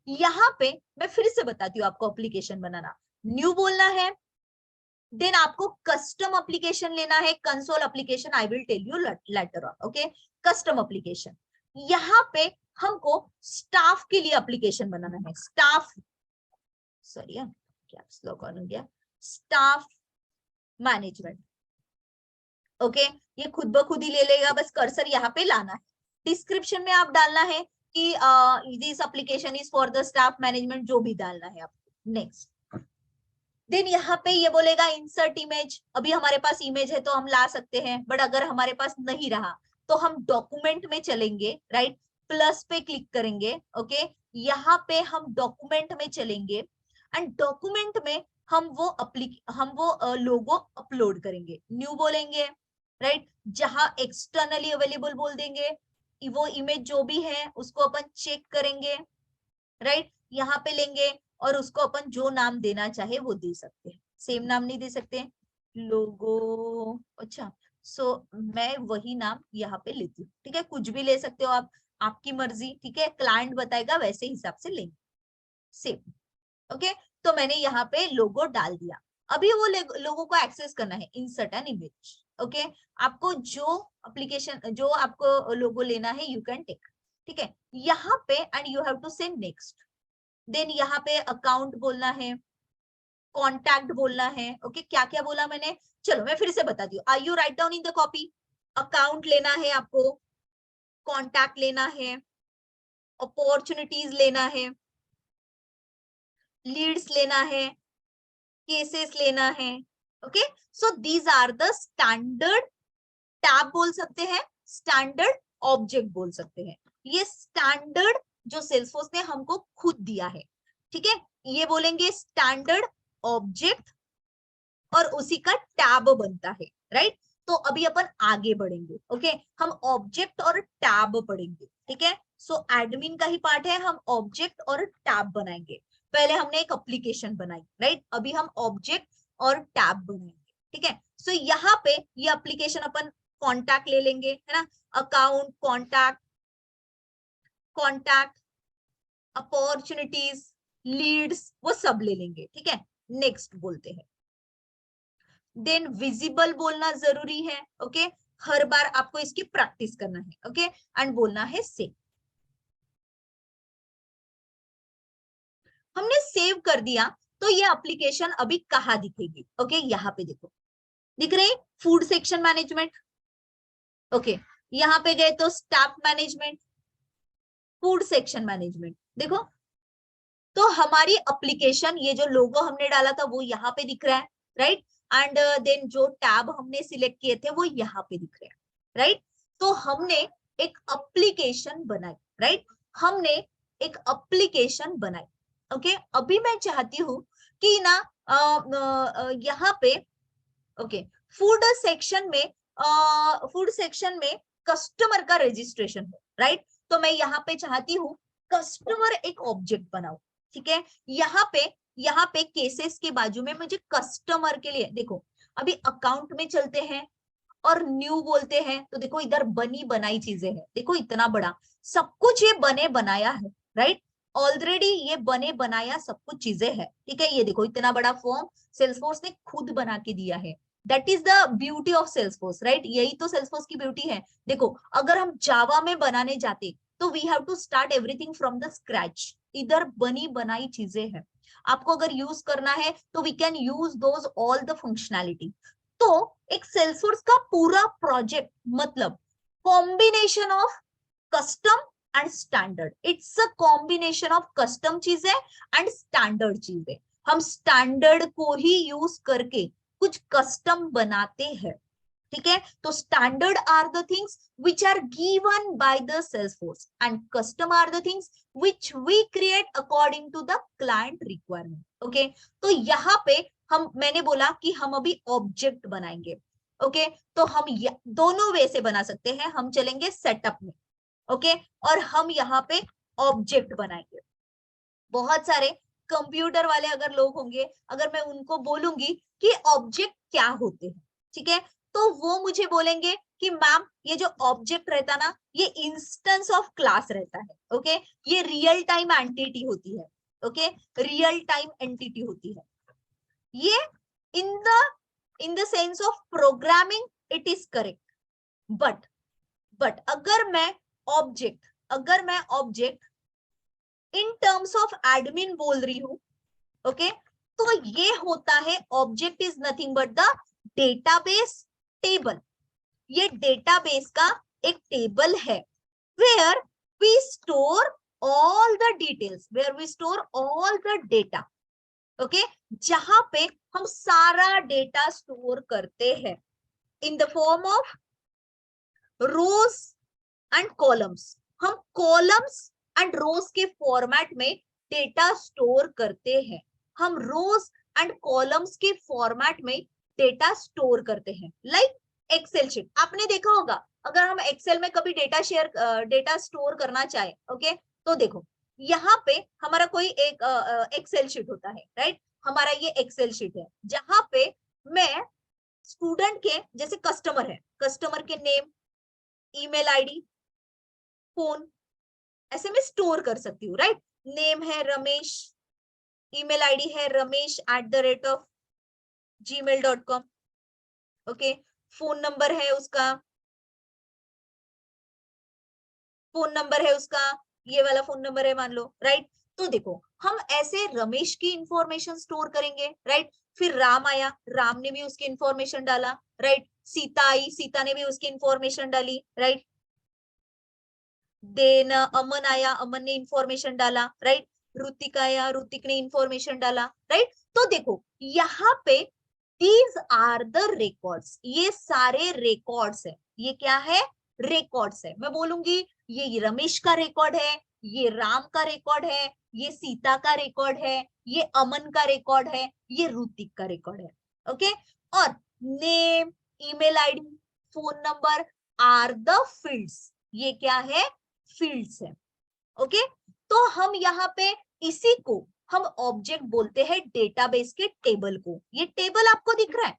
यहाँ पे मैं फिर से बताती हूँ आपको एप्लीकेशन बनाना। न्यू बोलना है, देन आपको कस्टम एप्लीकेशन लेना है, console application I will tell you later on, okay? Custom application, यहाँ पे हमको स्टाफ के लिए एप्लीकेशन बनाना है। स्टाफ, सॉरी क्या स्लो कर गया, स्टाफ मैनेजमेंट, ओके? ये खुद ब खुद ही ले लेगा, बस कर्सर यहाँ पे लाना है। डिस्क्रिप्शन में आप डालना है कि this application is for the staff management, जो भी डालना है आपको। नेक्स्ट, देन यहाँ पे ये बोलेगा इंसर्ट इमेज। अभी हमारे पास इमेज है तो हम ला सकते हैं, बट अगर हमारे पास नहीं रहा तो हम डॉक्यूमेंट में चलेंगे, राइट, प्लस पे क्लिक करेंगे, ओके, यहाँ पे हम डॉक्यूमेंट में चलेंगे एंड डॉक्यूमेंट में हम वो लोगो अपलोड करेंगे, न्यू बोलेंगे, राइट, जहां एक्सटर्नली अवेलेबल बोल देंगे, वो इमेज जो भी है उसको अपन चेक करेंगे, राइट, यहाँ पे लेंगे और उसको अपन जो नाम देना चाहे वो दे सकते हैं, सेम नाम नहीं दे सकते, लोगो, अच्छा, सो मैं वही नाम यहाँ पे लेती हूँ, ठीक है, कुछ भी ले सकते हो आप, आपकी मर्जी, ठीक है, क्लाइंट बताएगा वैसे हिसाब से लेंगे, सेम, ओके। तो मैंने यहाँ पे लोगो डाल दिया। अभी वो लोगो को एक्सेस करना है, इंसर्ट एन इमेज, ओके, आपको जो एप्लीकेशन जो आपको लोगो लेना है यू कैन टेक, ठीक है, यहाँ पे एंड यू हैव टू से नेक्स्ट। देन यहाँ पे अकाउंट बोलना है, कॉन्टैक्ट बोलना है, ओके, क्या क्या बोला मैंने, चलो मैं फिर से बताती हूँ, are you write down in the copy. Account लेना है आपको, कॉन्टैक्ट लेना है, अपॉर्चुनिटीज लेना है, लीड्स लेना है, केसेस लेना है, okay. So these are the standard tab बोल सकते हैं, स्टैंडर्ड ऑब्जेक्ट बोल सकते हैं, ये स्टैंडर्ड जो सेल्सफोर्स ने हमको खुद दिया है, ठीक है, ये बोलेंगे स्टैंडर्ड ऑब्जेक्ट और उसी का टैब बनता है, राइट। तो अभी अपन आगे बढ़ेंगे, ओके, हम ऑब्जेक्ट और टैब पढ़ेंगे, ठीक है, सो एडमिन का ही पार्ट है, हम ऑब्जेक्ट और टैब बनाएंगे। पहले हमने एक एप्लीकेशन बनाई, राइट, अभी हम ऑब्जेक्ट और टैब बनाएंगे, ठीक है। सो यहाँ पे ये एप्लीकेशन अपन कॉन्टैक्ट ले लेंगे, है ना, account, contact, contact, opportunities, leads, वो सब ले लेंगे, ठीक है, नेक्स्ट बोलते हैं। देन विजिबल बोलना जरूरी है, ओके, हर बार आपको इसकी प्रैक्टिस करना है, ओके, एंड बोलना है सेव। हमने सेव कर दिया तो ये एप्लीकेशन अभी कहाँ दिखेगी, ओके, यहाँ पे देखो, दिख रही फूड सेक्शन मैनेजमेंट, ओके, यहाँ पे गए तो staff management, food section management, देखो, तो हमारी एप्लीकेशन, ये जो लोगो हमने डाला था वो यहाँ पे दिख रहा है, राइट, एंड देन जो टैब हमने सिलेक्ट किए थे वो यहाँ पे दिख रहे हैं, राइट। तो हमने एक एप्लीकेशन बनाई, राइट, हमने एक एप्लीकेशन बनाई, ओके। अभी मैं चाहती हूँ कि ना यहाँ पे, ओके, फूड सेक्शन में, फूड सेक्शन में कस्टमर का रजिस्ट्रेशन हो, राइट, तो मैं यहाँ पे चाहती हूँ कस्टमर एक ऑब्जेक्ट बनाओ, ठीक है, यहाँ पे केसेस के बाजू में मुझे कस्टमर के लिए, देखो, अभी अकाउंट में चलते हैं और न्यू बोलते हैं तो देखो इधर बनी बनाई चीजें हैं, देखो इतना बड़ा सब कुछ ये बने बनाया है, राइट, ऑलरेडी ये बने बनाया सब कुछ चीजें है, ठीक है, ये देखो इतना बड़ा फॉर्म सेल्सफोर्स ने खुद बना के दिया है, that is the beauty of Salesforce, right, यही तो सेल्सफोर्स की ब्यूटी है। देखो अगर हम जावा में बनाने जाते तो we have to start everything from the scratch, इधर बनी बनाई चीजें हैं, आपको अगर यूज करना है तो we can use those all the functionality. तो एक सेल्सफोर्स का पूरा प्रोजेक्ट मतलब combination of custom and standard, it's a combination of custom चीजें एंड स्टैंडर्ड चीजें, हम स्टैंडर्ड को ही यूज करके कुछ कस्टम बनाते हैं, ठीक है। तो standard are the things which are given by the Salesforce and custom are the things which we create according to the client requirement, okay. तो यहाँ पे मैंने बोला कि हम अभी ऑब्जेक्ट बनाएंगे, ओके, तो हम दोनों वे से बना सकते हैं, हम चलेंगे सेटअप में, ओके, और हम यहाँ पे ऑब्जेक्ट बनाएंगे। बहुत सारे कंप्यूटर वाले अगर लोग होंगे, अगर मैं उनको बोलूंगी कि ऑब्जेक्ट क्या होते हैं, ठीक है, तो वो मुझे बोलेंगे कि मैम ये जो ऑब्जेक्ट रहता ना ये इंस्टेंस ऑफ क्लास रहता है, ओके, ये रियल टाइम एंटिटी होती है, ओके, रियल टाइम एंटिटी होती है, ये in the sense of programming it is correct, but अगर मैं object in terms of admin बोल रही हूं, ओके, तो ये होता है object is nothing but the database table, ये डेटाबेस का एक टेबल है where we store all the details, where we store all the data, okay, जहां पे हम सारा डेटा स्टोर करते हैं in the form of rows and columns. हम कॉलम्स एंड रोज के फॉर्मेट में डेटा स्टोर करते हैं। हम रोज एंड कॉलम्स के फॉर्मेट में डेटा स्टोर करते हैं, लाइक एक्सेल शीट। आपने देखा होगा, अगर हम एक्सेल में कभी डेटा स्टोर करना चाहे, ओके, तो देखो यहाँ पे हमारा कोई एक एक्सेल शीट होता है, राइट। हमारा ये एक्सेल शीट है जहां पे मैं स्टूडेंट के, जैसे कस्टमर है, कस्टमर के नेम, ईमेल आईडी, फोन, ऐसे में स्टोर कर सकती हूँ, राइट। नेम है रमेश, ईमेल आईडी है ramesh@gmail.com, ओके। फोन नंबर है उसका, ये वाला फोन नंबर है मान लो, राइट। तो देखो हम ऐसे रमेश की इंफॉर्मेशन स्टोर करेंगे, राइट। फिर राम आया, राम ने भी उसकी इंफॉर्मेशन डाला, राइट। सीता आई, सीता ने भी उसकी इंफॉर्मेशन डाली, राइट। देन अमन आया, अमन ने इंफॉर्मेशन डाला, राइट। ऋतिक आया, ऋतिक ने इंफॉर्मेशन डाला, राइट। तो देखो यहाँ पे दीज आर द रिकॉर्ड्स, ये सारे रिकॉर्ड्स है। ये क्या है? रिकॉर्ड्स है। मैं बोलूंगी ये रमेश का रिकॉर्ड है, ये राम का रिकॉर्ड है, ये सीता का रिकॉर्ड है, ये अमन का रिकॉर्ड है, ये ऋतिक का रिकॉर्ड है, ओके। और name, email ID, phone number are the fields, ये क्या है? फील्ड्स है, ओके। तो हम यहाँ पे इसी को हम ऑब्जेक्ट बोलते हैं, डेटाबेस के टेबल को। ये टेबल आपको दिख रहा है,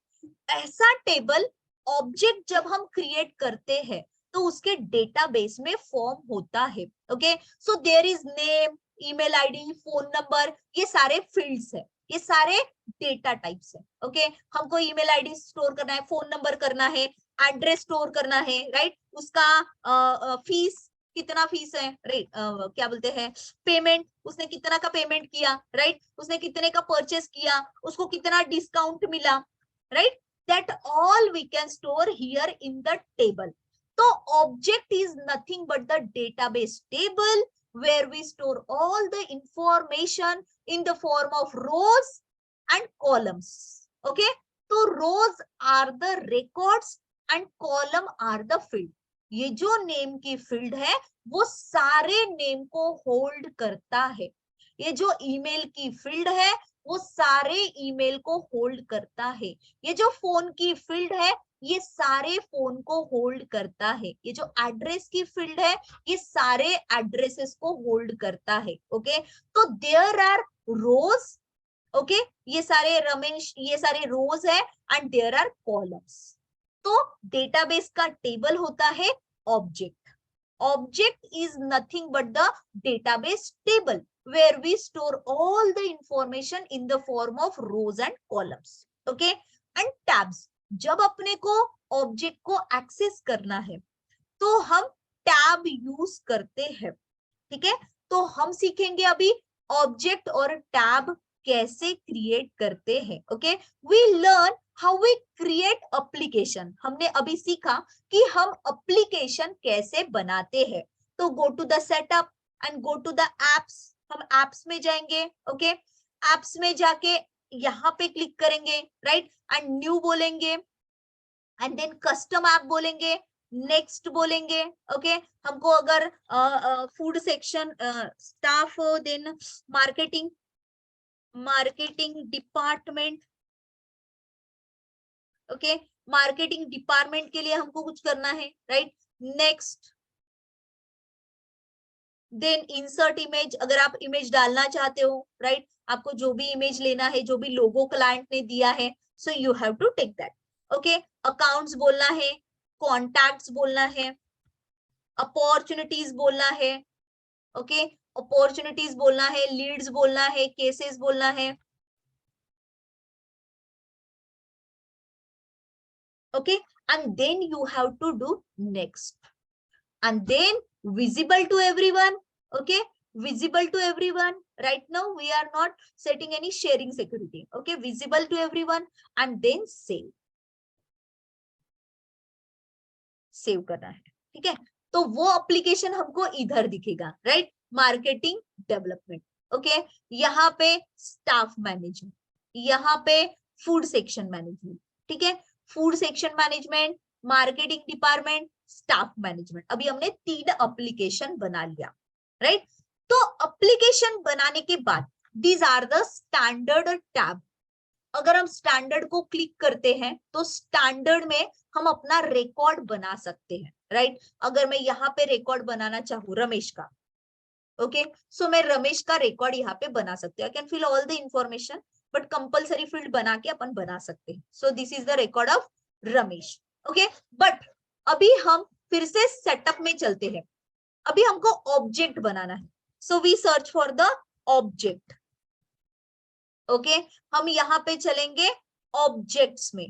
ऐसा टेबल ऑब्जेक्ट जब हम क्रिएट करते हैं तो उसके डेटाबेस में फॉर्म होता है, okay. So there is name, email ID, phone number, ये सारे फील्ड्स है, ये सारे डेटा टाइप्स है, ओके। हमको ईमेल आईडी स्टोर करना है, फोन नंबर करना है, एड्रेस स्टोर करना है, राइट। उसका फीस, कितना फीस है, राइट, क्या बोलते हैं, पेमेंट, उसने कितना का पेमेंट किया, राइट। उसने कितने का परचेस किया, उसको कितना डिस्काउंट मिला, right. That all we can store here in the table. तो object is nothing but the database table where we store all the information in the form of rows and columns, okay. तो rows are the records and column are the field। ये जो name की field है वो सारे name को hold करता है। ये जो ईमेल की फील्ड है वो सारे ईमेल को होल्ड करता है। ये जो फोन की फील्ड है ये सारे फोन को होल्ड करता है। ये जो एड्रेस की फील्ड है ये सारे एड्रेसेस को होल्ड करता है, ओके। तो देयर आर रोज, ओके, ये सारे रमेश, ये सारे रोज है, एंड देयर आर कॉलम्स। तो डेटाबेस का टेबल होता है object. Object is nothing but the database table where we store all the information in the form of rows and columns, okay। and tabs, जब अपने को ऑब्जेक्ट को access करना है तो हम टैब यूज करते हैं, ठीक है। तो हम सीखेंगे अभी ऑब्जेक्ट और टैब कैसे क्रिएट करते हैं, okay. We learn how we create application. हमने अभी सीखा कि हम एप्लीकेशन कैसे बनाते हैं। तो go to the setup and go to the apps. हम एप्स में जाएंगे, ओके। एप्स में जाके यहाँ पे क्लिक करेंगे, राइट, एंड न्यू बोलेंगे, एंड देन कस्टम ऐप बोलेंगे, नेक्स्ट बोलेंगे, ओके। हमको अगर food section staff, then marketing, marketing department, okay, marketing department के लिए हमको कुछ करना है, right. Next, then insert image, अगर आप इमेज डालना चाहते हो, राइट, आपको जो भी इमेज लेना है, जो भी लोगो क्लाइंट ने दिया है, so you have to take that, okay. Accounts बोलना है, कॉन्टैक्ट्स बोलना है, अपॉर्चुनिटीज बोलना है, ओके, अपॉर्चुनिटीज बोलना है, लीड्स बोलना है, केसेस बोलना है, okay, and then you have to do next, and then visible to everyone, okay, visible to everyone। right now we are not setting any sharing security, okay, visible to everyone, and then save करना है, ठीक है। तो वो application हमको इधर दिखेगा, right, marketing development. Okay, यहाँ पे स्टाफ मैनेजमेंट, यहाँ पे फूड सेक्शन मैनेजमेंट, ठीक है, food section management, marketing department, staff management. अभी हमने 3 एप्लीकेशन बना लिया, राइट। तो एप्लीकेशन बनाने के बाद these are the standard tab. अगर हम स्टैंडर्ड को क्लिक करते हैं तो स्टैंडर्ड में हम अपना रिकॉर्ड बना सकते हैं, राइट। अगर मैं यहाँ पे रिकॉर्ड बनाना चाहूँ रमेश का, ओके, सो मैं रमेश का रिकॉर्ड यहाँ पे बना सकते हैं। I can fill all the information, but compulsory field बना के अपन बना सकते हैं। So this is the record of Ramesh, okay. But अभी हम फिर से सेटअप में चलते हैं। अभी हमको ऑब्जेक्ट बनाना है, so we search for the object, okay. हम यहाँ पे चलेंगे ऑब्जेक्ट्स में,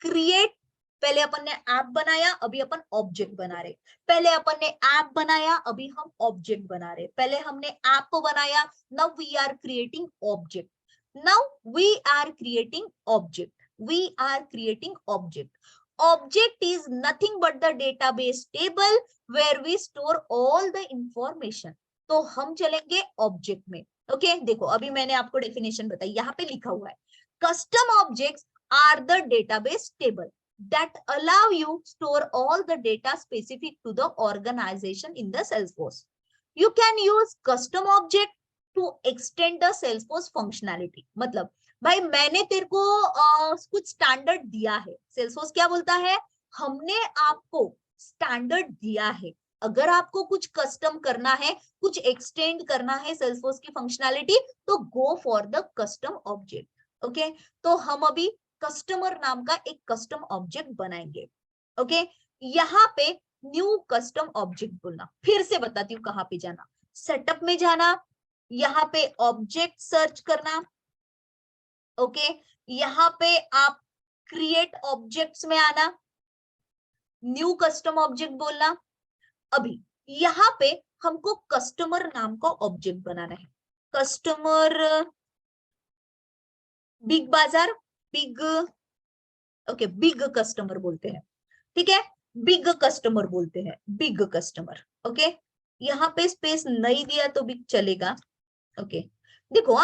क्रिएट। पहले अपन ने ऐप बनाया, अभी अपन ऑब्जेक्ट बना रहे। पहले अपन ने ऐप बनाया, अभी हम ऑब्जेक्ट बना रहे। पहले हमने ऐप को बनाया, now we are creating object. Now we are creating object, we are creating object. Object is nothing but the database table where we store all the information. तो हम चलेंगे ऑब्जेक्ट में, ओके। देखो अभी मैंने आपको डेफिनेशन बताई, यहाँ पे लिखा हुआ है custom objects are the database table that allow you store all the data specific to the organization in the Salesforce. You can use custom object to extend the Salesforce functionality. मतलब भाई मैंने तेरे को कुछ स्टैंडर्ड दिया है, Salesforce क्या बोलता है, हमने आपको स्टैंडर्ड दिया है, अगर आपको कुछ कस्टम करना है, कुछ एक्सटेंड करना है Salesforce की फंक्शनैलिटी, तो go for the custom object, okay. तो हम अभी कस्टमर नाम का एक कस्टम ऑब्जेक्ट बनाएंगे, ओके। यहाँ पे न्यू कस्टम ऑब्जेक्ट बोलना, फिर से बताती हूँ कहाँ पे जाना, सेटअप में जाना, यहाँ पे ऑब्जेक्ट सर्च करना, ओके। यहाँ पे आप क्रिएट ऑब्जेक्ट्स में आना, न्यू कस्टम ऑब्जेक्ट बोलना। अभी यहाँ पे हमको कस्टमर नाम का ऑब्जेक्ट बनाना है, कस्टमर बिग बाजार, बिग, ओके, बिग कस्टमर बोलते हैं, ठीक है, बिग कस्टमर बोलते हैं, बिग कस्टमर, ओके। यहाँ पे स्पेस नहीं दिया तो भी चलेगा, ओके। देखो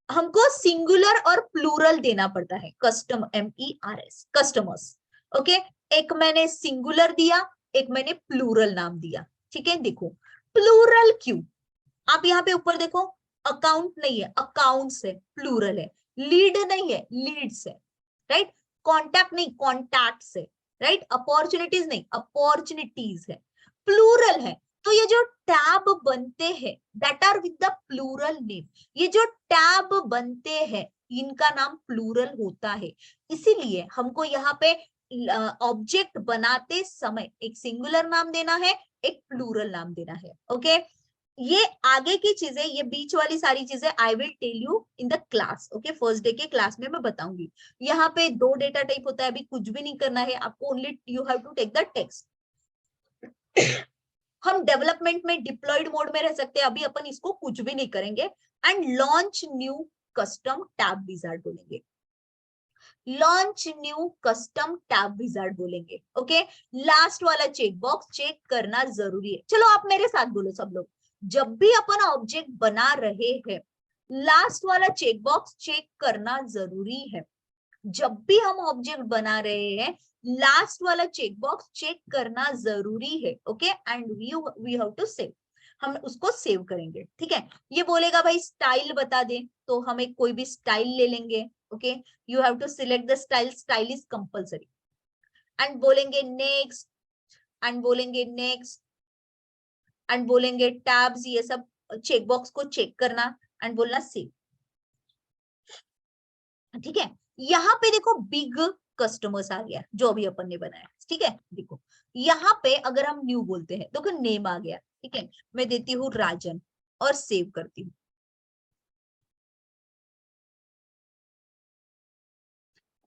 हमको सिंगुलर और प्लूरल देना पड़ता है, कस्टम MERS कस्टमर्स, ओके। एक मैंने सिंगुलर दिया, एक मैंने प्लूरल नाम दिया, ठीक है। देखो प्लूरल क्यों, आप यहाँ पे ऊपर देखो, अकाउंट नहीं है, अकाउंट्स है, प्लूरल है। लीड नहीं है, लीड्स है, राइट। कॉन्टैक्ट नहीं, कॉन्टैक्ट्स है, राइट। अपॉर्चुनिटीज नहीं, अपॉर्चुनिटीज है, प्लूरल है। तो ये जो टैब बनते हैं that are with the plural name, ये जो टैब बनते हैं इनका नाम प्लूरल होता है। इसीलिए हमको यहाँ पे ऑब्जेक्ट बनाते समय एक सिंगुलर नाम देना है, एक प्लूरल नाम देना है, ओके। ये आगे की चीजें, ये बीच वाली सारी चीजें I will tell you in the class, okay. First day के क्लास में मैं बताऊंगी। यहाँ पे 2 डेटा टाइप होता है, अभी कुछ भी नहीं करना है आपको, only you have to take the text. हम डेवलपमेंट में डिप्लॉयड मोड में रह सकते हैं, अभी अपन इसको कुछ भी नहीं करेंगे। And launch new custom tab wizard बोलेंगे, launch new custom tab wizard बोलेंगे, ओके। लास्ट वाला चेक बॉक्स चेक करना जरूरी है। चलो आप मेरे साथ बोलो सब लोग, जब भी अपन ऑब्जेक्ट बना रहे हैं लास्ट वाला चेक बॉक्स चेक करना जरूरी है। जब भी हम ऑब्जेक्ट बना रहे हैं लास्ट वाला चेक बॉक्स चेक करना जरूरी है, okay. And we have to save, हम उसको सेव करेंगे, ठीक है। ये बोलेगा भाई स्टाइल बता दे, तो हम एक कोई भी स्टाइल ले लेंगे, okay. You have to select the style, style is compulsory. And बोलेंगे नेक्स्ट, एंड बोलेंगे नेक्स्ट, एंड बोलेंगे टैब्स, ये सब चेक बॉक्स को चेक करना एंड बोलना सेव, ठीक है। यहाँ पे देखो बिग कस्टमर्स आ गया जो अभी अपन ने बनाया, ठीक है। देखो यहाँ पे अगर हम न्यू बोलते हैं तो नेम आ गया, ठीक है। मैं देती हूँ राजन और सेव करती हूँ,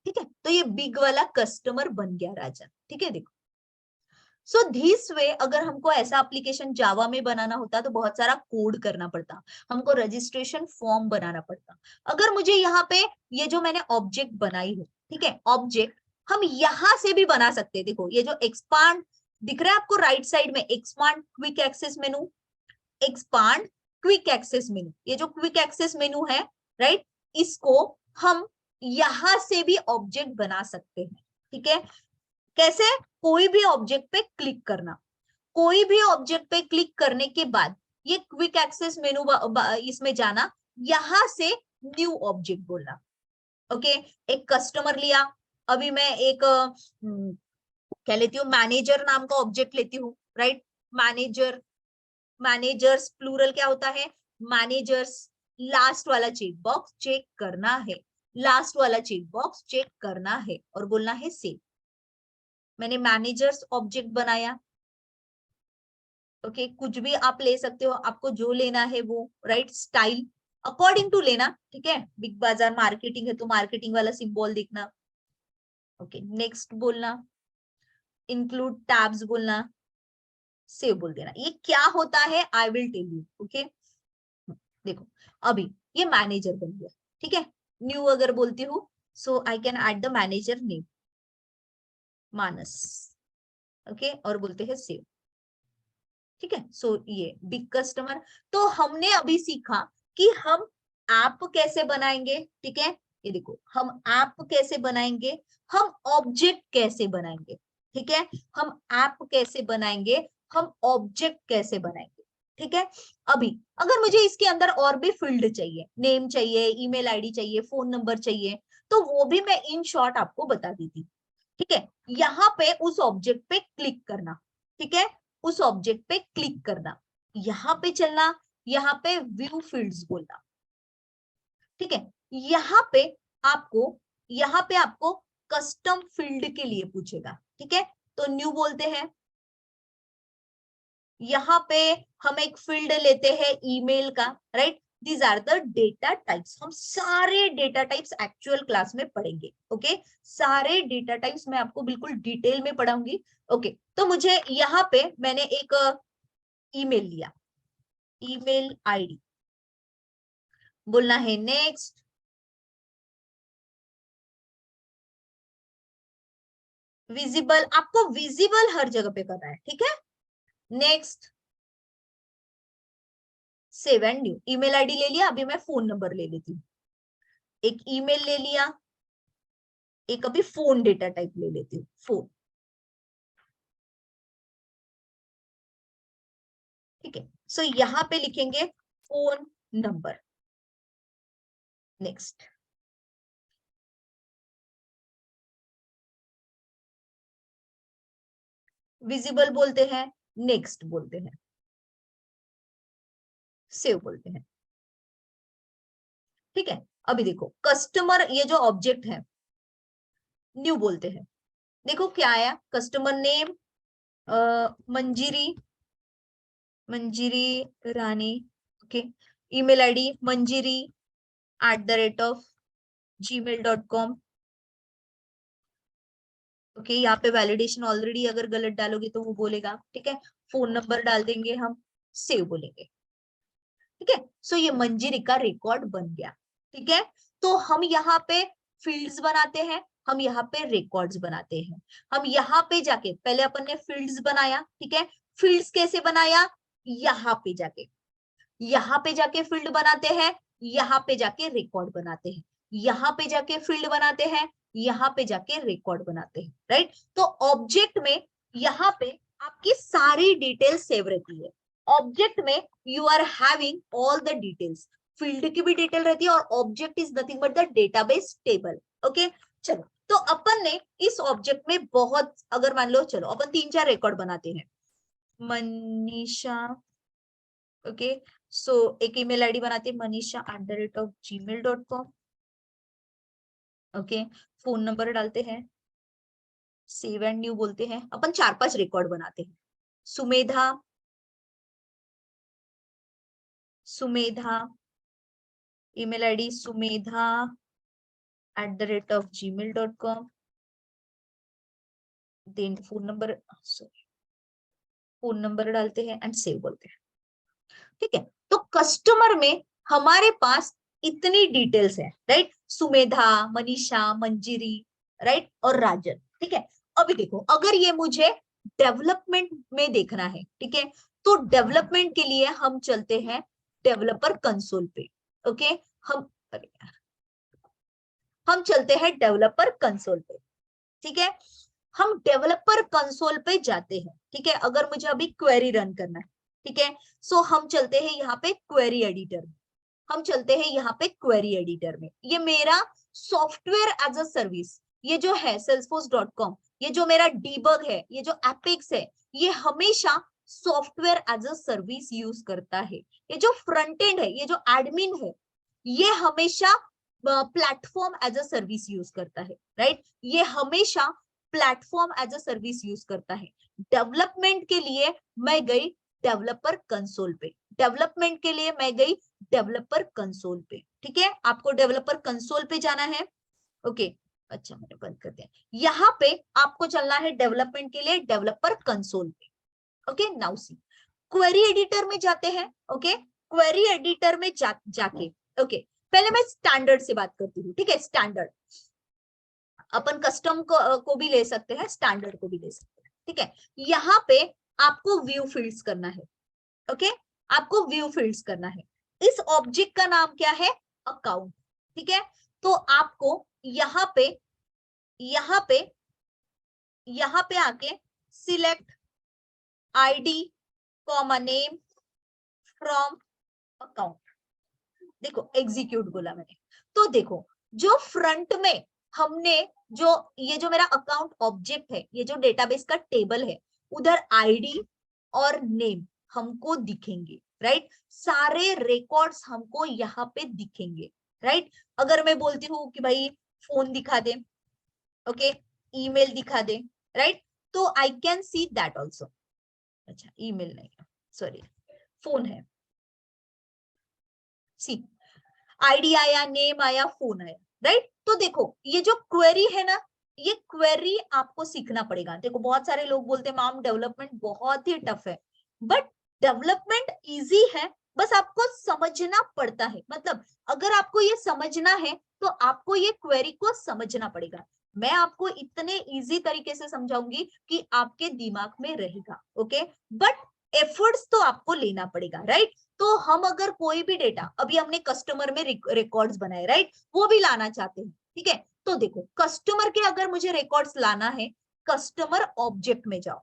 ठीक है। तो ये बिग वाला कस्टमर बन गया राजन, ठीक है। देखो सो दिस वे, अगर हमको ऐसा एप्लीकेशन जावा में बनाना होता तो बहुत सारा कोड करना पड़ता, हमको रजिस्ट्रेशन फॉर्म बनाना पड़ता। अगर मुझे यहाँ पे ये जो मैंने ऑब्जेक्ट बनाई है, ठीक है, ऑब्जेक्ट हम यहां से भी बना सकते हैं। देखो ये जो एक्सपांड दिख रहा है आपको राइट साइड में, expand quick access menu, expand quick access menu, ये जो क्विक एक्सेस मेनू है, राइट, इसको हम यहां से भी ऑब्जेक्ट बना सकते हैं, ठीक है। कैसे? कोई भी ऑब्जेक्ट पे क्लिक करना, कोई भी ऑब्जेक्ट पे क्लिक करने के बाद ये क्विक एक्सेस मेनू इसमें जाना, यहां से न्यू ऑब्जेक्ट बोलना। ओके, एक कस्टमर लिया, अभी मैं एक क्या लेती हूँ, मैनेजर नाम का ऑब्जेक्ट लेती हूँ, राइट। मैनेजर, मैनेजर्स प्लूरल क्या होता है, मैनेजर्स। लास्ट वाला चेक बॉक्स चेक करना है, लास्ट वाला चेक बॉक्स चेक करना है और बोलना है सेव। मैंने मैनेजर्स ऑब्जेक्ट बनाया। ओके, कुछ भी आप ले सकते हो, आपको जो लेना है वो, राइट, स्टाइल अकॉर्डिंग टू लेना, ठीक है। बिग बाजार मार्केटिंग है तो मार्केटिंग वाला सिंबल देखना। ओके, नेक्स्ट बोलना, इंक्लूड टैब्स बोलना, सेव बोल देना। ये क्या होता है, I will tell you. Okay, देखो अभी ये मैनेजर बन गया, ठीक है। न्यू अगर बोलती हूँ, so I can add the manager name Manas. Okay, और बोलते हैं सेव, ठीक है। सो ये बिग कस्टमर। तो हमने अभी सीखा कि हम ऐप कैसे बनाएंगे, ठीक है। ये देखो, हम ऐप कैसे बनाएंगे, हम ऑब्जेक्ट कैसे बनाएंगे, ठीक है। हम ऐप कैसे बनाएंगे, हम ऑब्जेक्ट कैसे बनाएंगे, ठीक है। अभी अगर मुझे इसके अंदर और भी फील्ड चाहिए, नेम चाहिए, ईमेल आईडी चाहिए, फोन नंबर चाहिए, तो वो भी मैं इन शॉर्ट आपको बता दी थी, ठीक है। यहाँ पे उस ऑब्जेक्ट पे क्लिक करना, ठीक है, उस ऑब्जेक्ट पे क्लिक करना, यहाँ पे चलना, यहाँ पे व्यू फील्ड्स बोलना, ठीक है। यहाँ पे आपको कस्टम फील्ड के लिए पूछेगा, ठीक है। तो न्यू बोलते हैं। यहाँ पे हम एक फील्ड लेते हैं ईमेल का, right. These are the data types. हम सारे डेटा टाइप्स एक्चुअल क्लास में पढ़ेंगे, ओके। सारे डेटा टाइप्स मैं आपको बिल्कुल डिटेल में पढ़ाऊंगी, ओके। तो मुझे यहाँ पे मैंने एक ईमेल लिया, ईमेल आईडी बोलना है नेक्स्ट। विजिबल, आपको विजिबल हर जगह पे करना है, ठीक है। Next, save and new. Email ID ले लिया, अभी मैं फोन नंबर ले लेती हूँ। एक ईमेल ले लिया, एक अभी फोन डेटा टाइप ले लेती हूँ, फोन, ठीक है। सो यहाँ पे लिखेंगे फोन नंबर। नेक्स्ट, विजिबल बोलते हैं, नेक्स्ट बोलते हैं, सेव बोलते हैं, ठीक है। अभी देखो कस्टमर, ये जो ऑब्जेक्ट है, न्यू बोलते हैं। देखो क्या आया, customer name Manjiri, Manjiri Rani, okay. Email ID manjiri@gmail.com, okay. यहाँ पे वैलिडेशन ऑलरेडी अगर गलत डालोगे तो वो बोलेगा, ठीक है। फोन नंबर डाल देंगे हम, सेव बोलेंगे, ठीक है। सो ये मंजिरी का रिकॉर्ड बन गया, ठीक है। तो हम यहाँ पे फील्ड्स बनाते हैं, हम यहाँ पे रिकॉर्ड्स बनाते हैं। हम यहाँ पे जाके, पहले अपन ने फील्ड्स बनाया, ठीक है। फील्ड्स कैसे बनाया, यहाँ पे जाके फील्ड बनाते हैं, यहाँ पे जाके रिकॉर्ड बनाते हैं, यहाँ पे जाके फील्ड बनाते हैं, यहाँ पे जाके रिकॉर्ड बनाते हैं, राइट। तो ऑब्जेक्ट में यहाँ पे आपकी सारी डिटेल्स सेव रहती है। ऑब्जेक्ट में you are having all the details, field की भी डिटेल रहती है, और object is nothing but the database table, okay. चलो, तो अपन ने इस ऑब्जेक्ट में बहुत, अगर मान लो, चलो अपन 3-4 रिकॉर्ड बनाते हैं। मनीषा, ओके। सो एक ईमेल आईडी बनाते हैं, manisha@gmail.com, ओके। फोन नंबर डालते हैं, सेव एंड न्यू बोलते हैं। अपन 4-5 रिकॉर्ड बनाते हैं। सुमेधा, सुमेधा, ईमेल आईडी sumeधा@gmail.com, then phone number, phone number डालते हैं एंड सेव बोलते हैं, ठीक है। तो कस्टमर में हमारे पास इतनी डिटेल्स है, राइट। सुमेधा, मनीषा, मंजिरी, राइट, और राजन, ठीक है। अभी देखो, अगर ये मुझे डेवलपमेंट में देखना है, ठीक है, तो डेवलपमेंट के लिए हम चलते हैं डेवलपर कंसोल पे। ओके, अरे यार, हम चलते हैं डेवलपर कंसोल पे। ठीक है, हम डेवलपर कंसोल पे जाते हैं। ठीक है, अगर मुझे अभी क्वेरी रन करना है, ठीक है, सो हम चलते हैं यहाँ पे क्वेरी एडिटर में। हम चलते हैं यहाँ पे क्वेरी एडिटर में। ये मेरा सॉफ्टवेयर एज अ सर्विस, ये जो है salesforce.com, ये जो मेरा डीबग है, ये जो एपिक्स है, ये हमेशा सॉफ्टवेयर एज अ सर्विस यूज करता है। ये जो फ्रंट एंड है, ये जो एडमिन है, ये हमेशा प्लेटफॉर्म एज अ सर्विस यूज करता है, राइट। ये हमेशा प्लेटफॉर्म एज अ सर्विस यूज करता है। डेवलपमेंट के लिए मैं गई डेवलपर कंसोल पे, डेवलपमेंट के लिए मैं गई डेवलपर कंसोल पे। ठीक है, आपको डेवलपर कंसोल पे जाना है। ओके, अच्छा मैंने बंद कर दिया। यहाँ पे आपको चलना है डेवलपमेंट के लिए डेवलपर कंसोल पे। Okay, now see, query editor में जाते हैं। ओके, क्वेरी एडिटर में जाके ओके, पहले मैं स्टैंडर्ड से बात करती हूँ। ठीक है, स्टैंडर्ड, अपन कस्टम को भी ले सकते हैं, स्टैंडर्ड को भी ले सकते हैं। ठीक है, यहाँ पे आपको व्यू फील्ड्स करना है। ओके, आपको व्यू फील्ड्स करना है। इस ऑब्जेक्ट का नाम क्या है? अकाउंट। ठीक है, तो आपको यहाँ पे यहाँ पे यहाँ पे आके select ID comma name from account. देखो एग्जीक्यूट बोला मैंने, तो देखो जो फ्रंट में हमने जो ये जो मेरा अकाउंट ऑब्जेक्ट है, ये जो डेटाबेस का टेबल है, उधर आईडी और नेम हमको दिखेंगे, राइट। सारे रिकॉर्ड्स हमको यहाँ पे दिखेंगे, राइट। अगर मैं बोलती हूँ कि भाई फोन दिखा दे, ओके, ईमेल दिखा दे, राइट, तो I can see that also. अच्छा, ईमेल नहीं है, सॉरी, फोन है। सी, आईडी आया, नेम आया, फोन आया, राइट। तो देखो ये जो क्वेरी है ना, ये क्वेरी आपको सीखना पड़ेगा। देखो बहुत सारे लोग बोलते हैं मैम डेवलपमेंट बहुत ही टफ है, बट डेवलपमेंट इजी है, बस आपको समझना पड़ता है। मतलब अगर आपको ये समझना है तो आपको ये क्वेरी को समझना पड़ेगा। मैं आपको इतने इजी तरीके से समझाऊंगी कि आपके दिमाग में रहेगा। ओके, बट एफर्ट्स तो आपको लेना पड़ेगा, राइट। तो हम अगर कोई भी डेटा, अभी हमने कस्टमर में रिकॉर्ड्स बनाए, राइट, वो भी लाना चाहते हैं। ठीक है, तो देखो कस्टमर के अगर मुझे रिकॉर्ड्स लाना है, कस्टमर ऑब्जेक्ट में जाओ।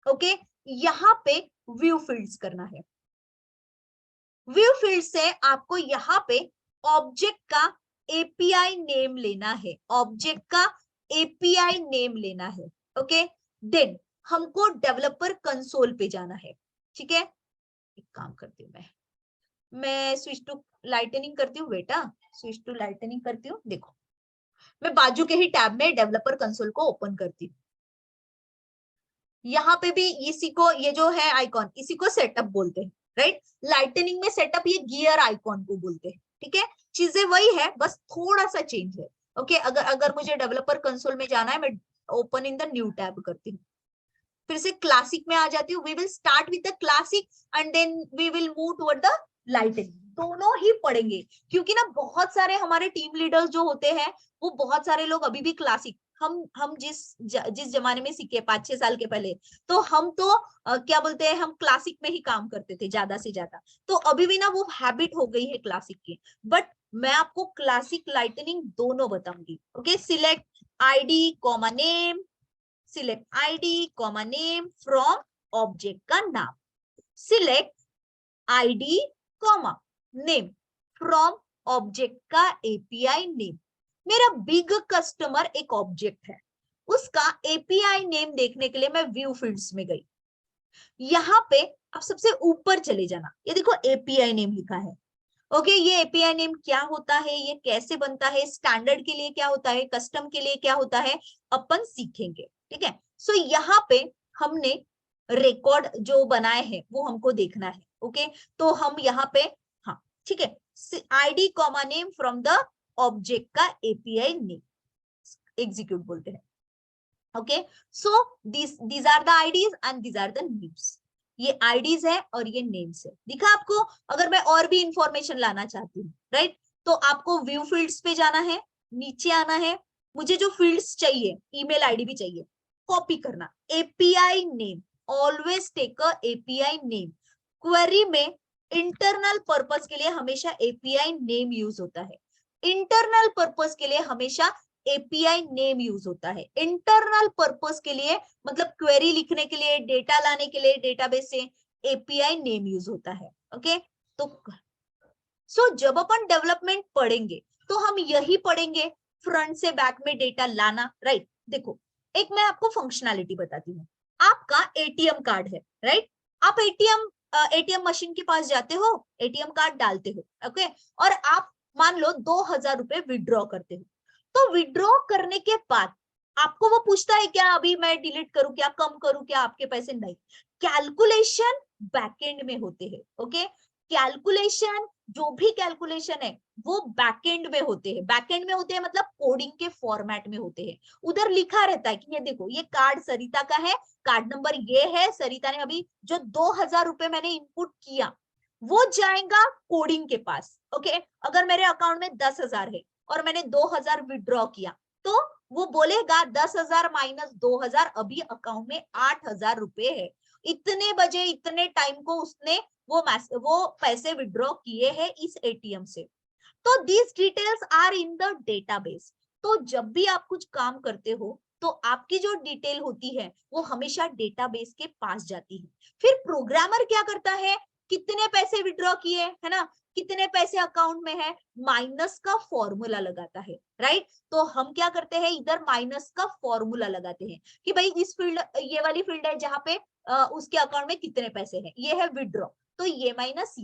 ओके, यहाँ पे व्यू फील्ड्स करना है। व्यू फील्ड से आपको यहाँ पे ऑब्जेक्ट का एपीआई नेम लेना है, ऑब्जेक्ट का एपीआई नेम लेना है। ओके, देन हमको डेवलपर कंसोल पे जाना है। ठीक है, एक काम करती हूँ मैं स्विच टू लाइटनिंग करती हूँ बेटा, स्विच टू लाइटनिंग करती हूँ। देखो मैं बाजू के ही टैब में डेवलपर कंसोल को ओपन करती हूँ। यहाँ पे भी इसी को, ये जो है आइकॉन, इसी को सेटअप बोलते हैं, राइट। लाइटनिंग में सेटअप ये गियर आइकॉन को बोलते हैं। ठीक है, चीजें वही है, बस थोड़ा सा चेंज है। ओके, अगर मुझे डेवलपर कंसोल में जाना है, मैं open in the new tab करती हूँ, फिर से क्लासिक में आ जाती हूँ। We will start with the classic and then we will move toward the lightning. दोनों ही पढ़ेंगे, क्योंकि ना बहुत सारे हमारे टीम लीडर्स जो होते हैं, वो बहुत सारे लोग अभी भी क्लासिक, हम जिस जमाने में सीखे 5-6 साल के पहले, तो हम तो क्या बोलते हैं, हम क्लासिक में ही काम करते थे ज्यादा से ज्यादा। तो अभी भी ना वो हैबिट हो गई है क्लासिक की, बट मैं आपको क्लासिक लाइटनिंग दोनों बताऊंगी। Okay, select ID comma name, select ID comma name from object का नाम, select ID comma name from object का एपीआई नेम। मेरा बिग कस्टमर एक ऑब्जेक्ट है, उसका एपीआई नेम देखने के लिए मैं व्यू फील्ड्स में गई। यहाँ पे आप सबसे ऊपर चले जाना, ये देखो एपीआई नेम लिखा है। ओके, ये एपीआई नेम क्या होता है, ये कैसे बनता है, स्टैंडर्ड के लिए क्या होता है, कस्टम के लिए क्या होता है, अपन सीखेंगे। ठीक है, सो यहाँ पे हमने रिकॉर्ड जो बनाए हैं वो हमको देखना है। ओके, तो हम यहाँ पे, हाँ ठीक है, ID comma name from the object का एपीआई नेम, एग्जीक्यूट बोलते हैं। Okay, so these are the IDs and these are the names. ये आईडीज है और ये नेम्स है, दिखा आपको। अगर मैं और भी इंफॉर्मेशन लाना चाहती हूँ, राइट, तो आपको व्यू फील्ड्स पे जाना है, नीचे आना है, मुझे जो फील्ड्स चाहिए, ईमेल आईडी भी चाहिए, कॉपी करना, API name, always take a API name. Query में इंटरनल पर्पस के लिए हमेशा एपीआई नेम यूज होता है। इंटरनल पर्पस के लिए हमेशा एपीआई नेम यूज होता है। इंटरनल पर्पस के लिए मतलब क्वेरी लिखने के लिए, डेटा लाने के लिए डेटाबेस से एपीआई नेम यूज होता है। ओके, तो जब अपन डेवलपमेंट पढ़ेंगे तो हम यही पढ़ेंगे, फ्रंट से बैक में डेटा लाना, राइट। देखो, एक मैं आपको फंक्शनैलिटी बताती हूँ। आपका एटीएम कार्ड है, राइट। आप एटीएम मशीन के पास जाते हो, एटीएम कार्ड डालते हो, ओके, और आप मान लो 2000 रुपए विड्रॉ करते हो। तो विड्रॉ करने के बाद आपको वो पूछता है क्या अभी मैं डिलीट करूं, क्या कम करूं, क्या आपके पैसे? नहीं, कैलकुलेशन बैकएंड में होते हैं। ओके, कैलकुलेशन, जो भी कैलकुलेशन है वो बैकएंड में होते हैं। बैकएंड में होते हैं मतलब कोडिंग के फॉर्मेट में होते हैं। उधर लिखा रहता है कि ये देखो, ये कार्ड सरिता का है, कार्ड नंबर ये है, सरिता ने अभी जो 2000 रुपए मैंने इनपुट किया वो जाएगा कोडिंग के पास। ओके, अगर मेरे अकाउंट में 10,000 है और मैंने 2000 विड्रॉ किया तो वो बोलेगा 10,000 माइनस 2000, अभी अकाउंट में 8,000 रुपए है। इतने बजे इतने टाइम को उसने वो पैसे विड्रॉ किए हैं इस एटीएम से। तो these details are in the database. तो जब भी आप कुछ काम करते हो तो आपकी जो डिटेल होती है वो हमेशा डेटाबेस के पास जाती है। फिर प्रोग्रामर क्या करता है, कितने पैसे विड्रॉ किए, है ना, कितने पैसे अकाउंट में है, माइनस का फॉर्मूला लगाता है, राइट। तो हम क्या करते हैं, इधर माइनस का फॉर्मूला लगाते हैं कि भाई इस फील्ड, ये वाली फील्ड है जहां पे उसके अकाउंट में कितने पैसे हैं, ये है विड्रॉ, तो ये माइनस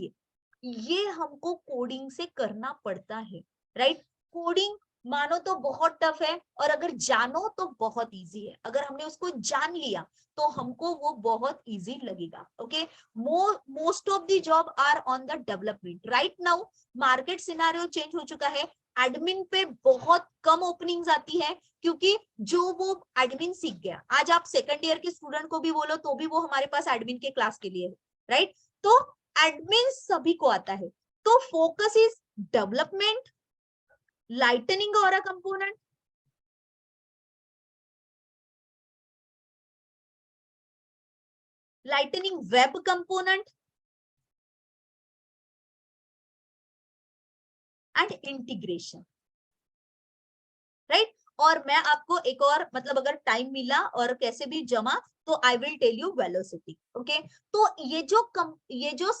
ये हमको कोडिंग से करना पड़ता है, राइट। कोडिंग मानो तो बहुत टफ है और अगर जानो तो बहुत इजी है। अगर हमने उसको जान लिया तो हमको वो बहुत इजी लगेगा। Okay, most of the job are on the development right now. Market scenario change हो चुका है, एडमिन पे बहुत कम ओपनिंग्स आती है क्योंकि जो वो एडमिन सीख गया, आज आप सेकंड ईयर के स्टूडेंट को भी बोलो तो भी वो हमारे पास एडमिन के क्लास के लिए है, राइट। तो एडमिन सभी को आता है, तो फोकस इज डेवलपमेंट, लाइटनिंग और a component, lightning web component and integration, right. और मैं आपको एक और मतलब अगर टाइम मिला और कैसे भी जमा तो I will tell you velocity. Okay, तो ये जो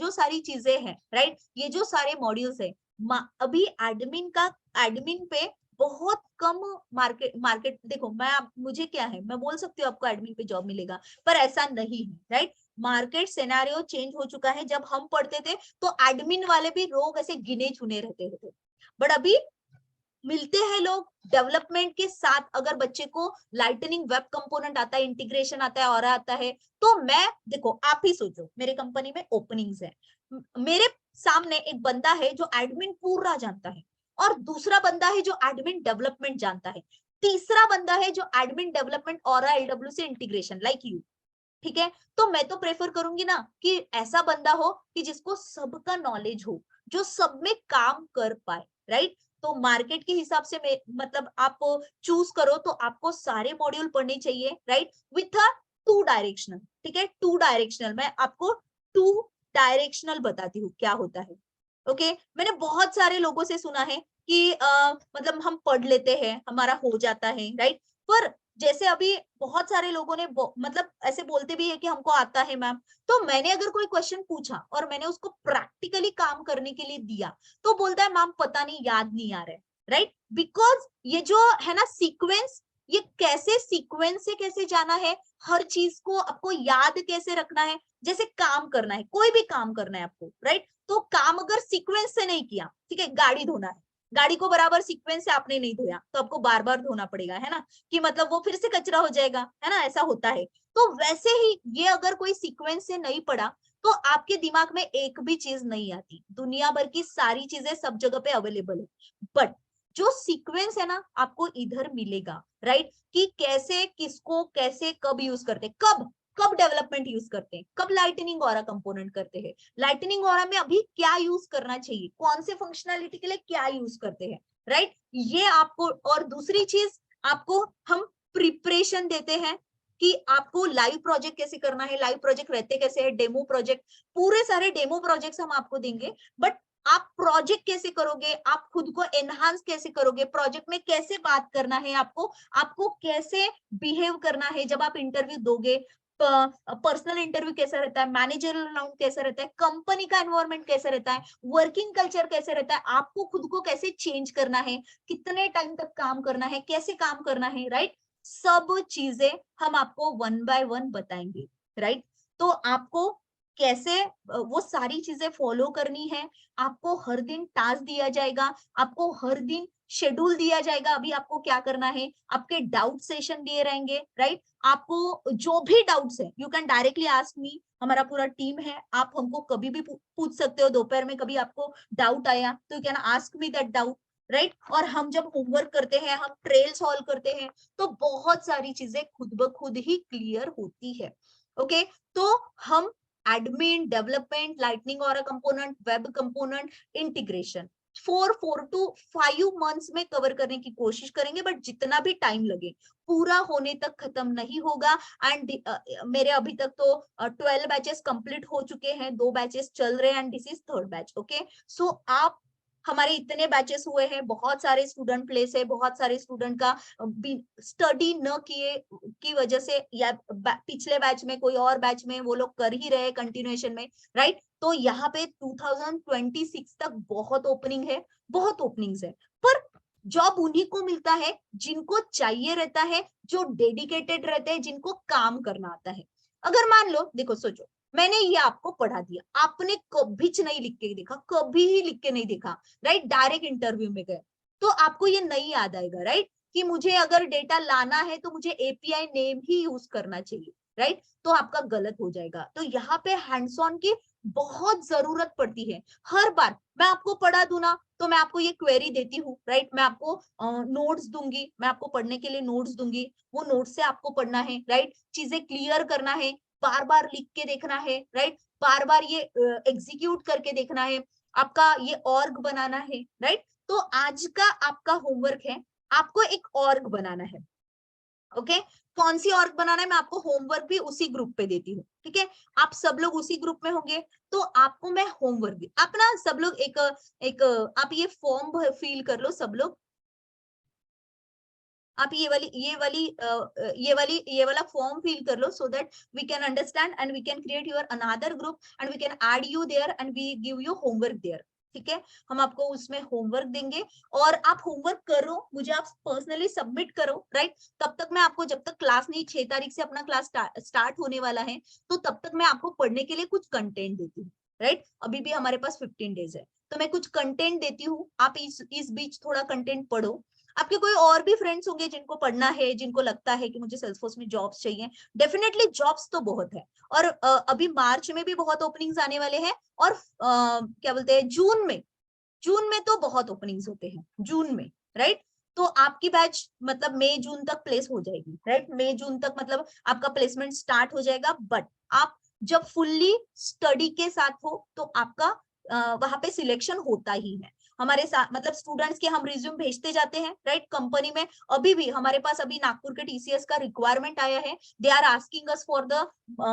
सारी चीजें हैं, राइट, ये जो सारे मॉड्यूल्स है, अभी एडमिन पे बहुत कम मार्केट मार्केट देखो, मुझे क्या है, मैं बोल सकती हूँ आपको एडमिन पे जॉब मिलेगा, पर ऐसा नहीं है, राइट। मार्केट सिनेरियो चेंज हो चुका है। जब हम पढ़ते थे तो एडमिन वाले भी लोग ऐसे गिने चुने रहते थे, बट अभी मिलते हैं लोग डेवलपमेंट के साथ। अगर बच्चे को लाइटनिंग वेब कंपोनेंट आता है, इंटीग्रेशन आता है और आता है, तो मैं देखो, आप ही सोचो, मेरे कंपनी में ओपनिंग्स है, मेरे सामने एक बंदा है जो एडमिन पूरा जानता है, और दूसरा बंदा है जो एडमिन डेवलपमेंट जानता है, तीसरा बंदा है जो एडमिन डेवलपमेंट और एलडब्ल्यू से इंटीग्रेशन, लाइक यू, ठीक है। तो मैं तो प्रेफर करूंगी ना कि ऐसा बंदा हो कि जिसको सबका नॉलेज हो, जो सब में काम कर पाए, राइट। तो मार्केट के हिसाब से मतलब आप चूज करो तो आपको सारे मॉड्यूल पढ़ने चाहिए, right, with a two directional, ठीक है। टू डायरेक्शनल, मैं आपको टू डायरेक्शनल बताती हूँ क्या होता है। ओके, मैंने बहुत सारे लोगों से सुना है कि मतलब हम पढ़ लेते हैं, हमारा हो जाता है, राइट, पर जैसे अभी बहुत सारे लोगों ने मतलब ऐसे बोलते भी है कि हमको आता है मैम, तो मैंने अगर कोई क्वेश्चन पूछा और मैंने उसको प्रैक्टिकली काम करने के लिए दिया तो बोलता है मैम पता नहीं, याद नहीं आ रहा है, राइट। बिकॉज ये जो है ना सीक्वेंस, ये कैसे सीक्वेंस से कैसे जाना है, हर चीज को आपको याद कैसे रखना है, जैसे काम करना है, कोई भी काम करना है आपको, राइट। तो काम अगर सीक्वेंस से नहीं किया, ठीक है, गाड़ी धोना है, गाड़ी को बराबर सीक्वेंस से आपने नहीं धोया तो आपको बार बार धोना पड़ेगा, है ना, कि मतलब वो फिर से कचरा हो जाएगा, है ना, ऐसा होता है। तो वैसे ही ये अगर कोई सीक्वेंस से नहीं पढ़ा तो आपके दिमाग में एक भी चीज नहीं आती, दुनिया भर की सारी चीजें सब जगह पे अवेलेबल है, बट जो सीक्वेंस है ना आपको इधर मिलेगा, राइट, कि कैसे किसको कैसे कब यूज करते, कब कब डेवलपमेंट यूज करते हैं, कब लाइटनिंग ऑरा कंपोनेंट करते हैं, लाइटनिंग ऑरा में अभी क्या यूज करना चाहिए, कौन से फंक्शनैलिटी के लिए क्या यूज करते हैं, राइट, ये आपको। और दूसरी चीज, आपको हम प्रिपरेशन देते हैं, कि आपको लाइव प्रोजेक्ट कैसे करना है, लाइव प्रोजेक्ट रहते कैसे है, डेमो प्रोजेक्ट, पूरे सारे डेमो प्रोजेक्ट्स हम आपको देंगे। बट आप प्रोजेक्ट कैसे करोगे, आप खुद को एनहांस कैसे करोगे, प्रोजेक्ट में कैसे बात करना है आपको, आपको कैसे बिहेव करना है जब आप इंटरव्यू दोगे, पर्सनल इंटरव्यू कैसा रहता है, मैनेजरल राउंड कैसा रहता है, कंपनी का एनवायरनमेंट कैसा रहता है, वर्किंग कल्चर कैसे रहता है, आपको खुद को कैसे चेंज करना है, कितने टाइम तक काम करना है, कैसे काम करना है, राइट। सब चीजें हम आपको वन बाय वन बताएंगे, राइट। तो आपको कैसे वो सारी चीजें फॉलो करनी है, आपको हर दिन टास्क दिया जाएगा, आपको हर दिन शेड्यूल दिया जाएगा, अभी आपको क्या करना है, आपके डाउट सेशन दिए रहेंगे, राइट। आपको जो भी डाउट्स है you can directly ask me, हमारा पूरा टीम है, आप हमको कभी भी पूछ सकते हो, दोपहर में कभी आपको डाउट आया तो you can ask me that doubt, right. और हम जब होमवर्क करते हैं, हम ट्रेल सॉल्व करते हैं, तो बहुत सारी चीजें खुद ब खुद ही क्लियर होती है। ओके, तो हम एडमिन, डेवलपमेंट, लाइटनिंग और component, web component, integration 4 to 5 months में कवर करने की कोशिश करेंगे, बट जितना भी टाइम लगे पूरा होने तक खत्म नहीं होगा। एंड मेरे अभी तक तो 12 बैचेस कंप्लीट हो चुके हैं, 2 बैचेस चल रहे हैं and this is 3rd batch. Okay, so आप हमारे इतने बैचेस हुए हैं, बहुत सारे स्टूडेंट प्लेस है, बहुत सारे स्टूडेंट का स्टडी न किए की वजह से, या पिछले बैच में कोई और बैच में वो लोग कर ही रहे कंटिन्यूएशन में, राइट। तो यहाँ पे 2026 तक बहुत ओपनिंग है, बहुत ओपनिंग्स है, पर जॉब उन्हीं को मिलता है जिनको चाहिए रहता है, जो डेडिकेटेड रहते हैं, जिनको काम करना आता है। अगर मान लो, देखो सोचो, मैंने ये आपको पढ़ा दिया, आपने कभी नहीं लिख के देखा, कभी ही लिख के नहीं देखा, राइट, डायरेक्ट इंटरव्यू में गए, तो आपको ये नहीं याद आएगा, राइट, कि मुझे अगर डेटा लाना है तो मुझे एपीआई नेम ही यूज करना चाहिए, राइट। तो आपका गलत हो जाएगा। तो यहाँ पे हैंड्स ऑन की बहुत जरूरत पड़ती है। हर बार मैं आपको पढ़ा दूं ना, तो मैं आपको ये क्वेरी देती हूँ, राइट, मैं आपको नोट्स दूंगी, मैं आपको पढ़ने के लिए नोट्स दूंगी, वो नोट्स से आपको पढ़ना है, राइट, चीजें क्लियर करना है, बार बार लिख के देखना है, राइट, बार बार ये एग्जीक्यूट करके देखना है, आपका ये ऑर्ग बनाना है, राइट। तो आज का आपका होमवर्क है, आपको एक ऑर्ग बनाना है। ओके, कौन सी ऑर्ग बनाना है, मैं आपको होमवर्क भी उसी ग्रुप पे देती हूँ, ठीक है। आप सब लोग उसी ग्रुप में होंगे, तो आपको मैं होमवर्क भी, आप ना सब लोग एक एक आप ये फॉर्म फिल कर लो सब लोग। आप ये वाला फॉर्म फिल कर लो, so that we can understand and we can create your another group and we can add you there and we give you homework there, ठीक है। हम आपको उसमें होमवर्क देंगे और आप होमवर्क करो, मुझे आप पर्सनली सबमिट करो, राइट। तब तक मैं आपको, जब तक क्लास नहीं, 6 तारीख से अपना क्लास स्टार्ट होने वाला है, तो तब तक मैं आपको पढ़ने के लिए कुछ कंटेंट देती हूँ, राइट। अभी भी हमारे पास 15 डेज है, तो मैं कुछ कंटेंट देती हूँ, आप इस बीच थोड़ा कंटेंट पढ़ो। आपके कोई और भी फ्रेंड्स होंगे जिनको पढ़ना है, जिनको लगता है कि मुझे सेल्सफोर्स में जॉब्स चाहिए, डेफिनेटली जॉब्स तो बहुत है, और अभी मार्च में भी बहुत ओपनिंग्स आने वाले हैं, और क्या बोलते हैं, जून में तो बहुत ओपनिंग्स होते हैं जून में, राइट। तो आपकी बैच मतलब मई जून तक प्लेस हो जाएगी, राइट, मई जून तक मतलब आपका प्लेसमेंट स्टार्ट हो जाएगा। बट आप जब फुल्ली स्टडी के साथ हो तो आपका वहां पे सिलेक्शन होता ही है। हमारे साथ मतलब स्टूडेंट्स के हम रिज्यूम भेजते जाते हैं, राइट, कंपनी में। अभी भी हमारे पास अभी नागपुर के टीसीएस का रिक्वायरमेंट आया है, they are asking us for the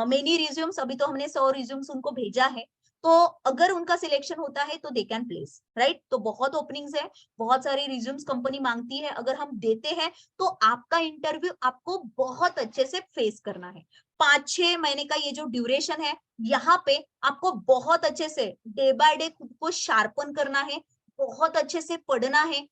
many resumes, अभी तो हमने 100 रिज्यूम्स उनको भेजा है। तो अगर उनका सिलेक्शन होता है तो दे कैन प्लेस, राइट। तो बहुत ओपनिंग्स है, बहुत सारी रिज्यूम्स कंपनी मांगती है, अगर हम देते हैं तो आपका इंटरव्यू आपको बहुत अच्छे से फेस करना है। 5-6 महीने का ये जो ड्यूरेशन है, यहाँ पे आपको बहुत अच्छे से डे बाय डे खुद को शार्पन करना है, बहुत अच्छे से पढ़ना है,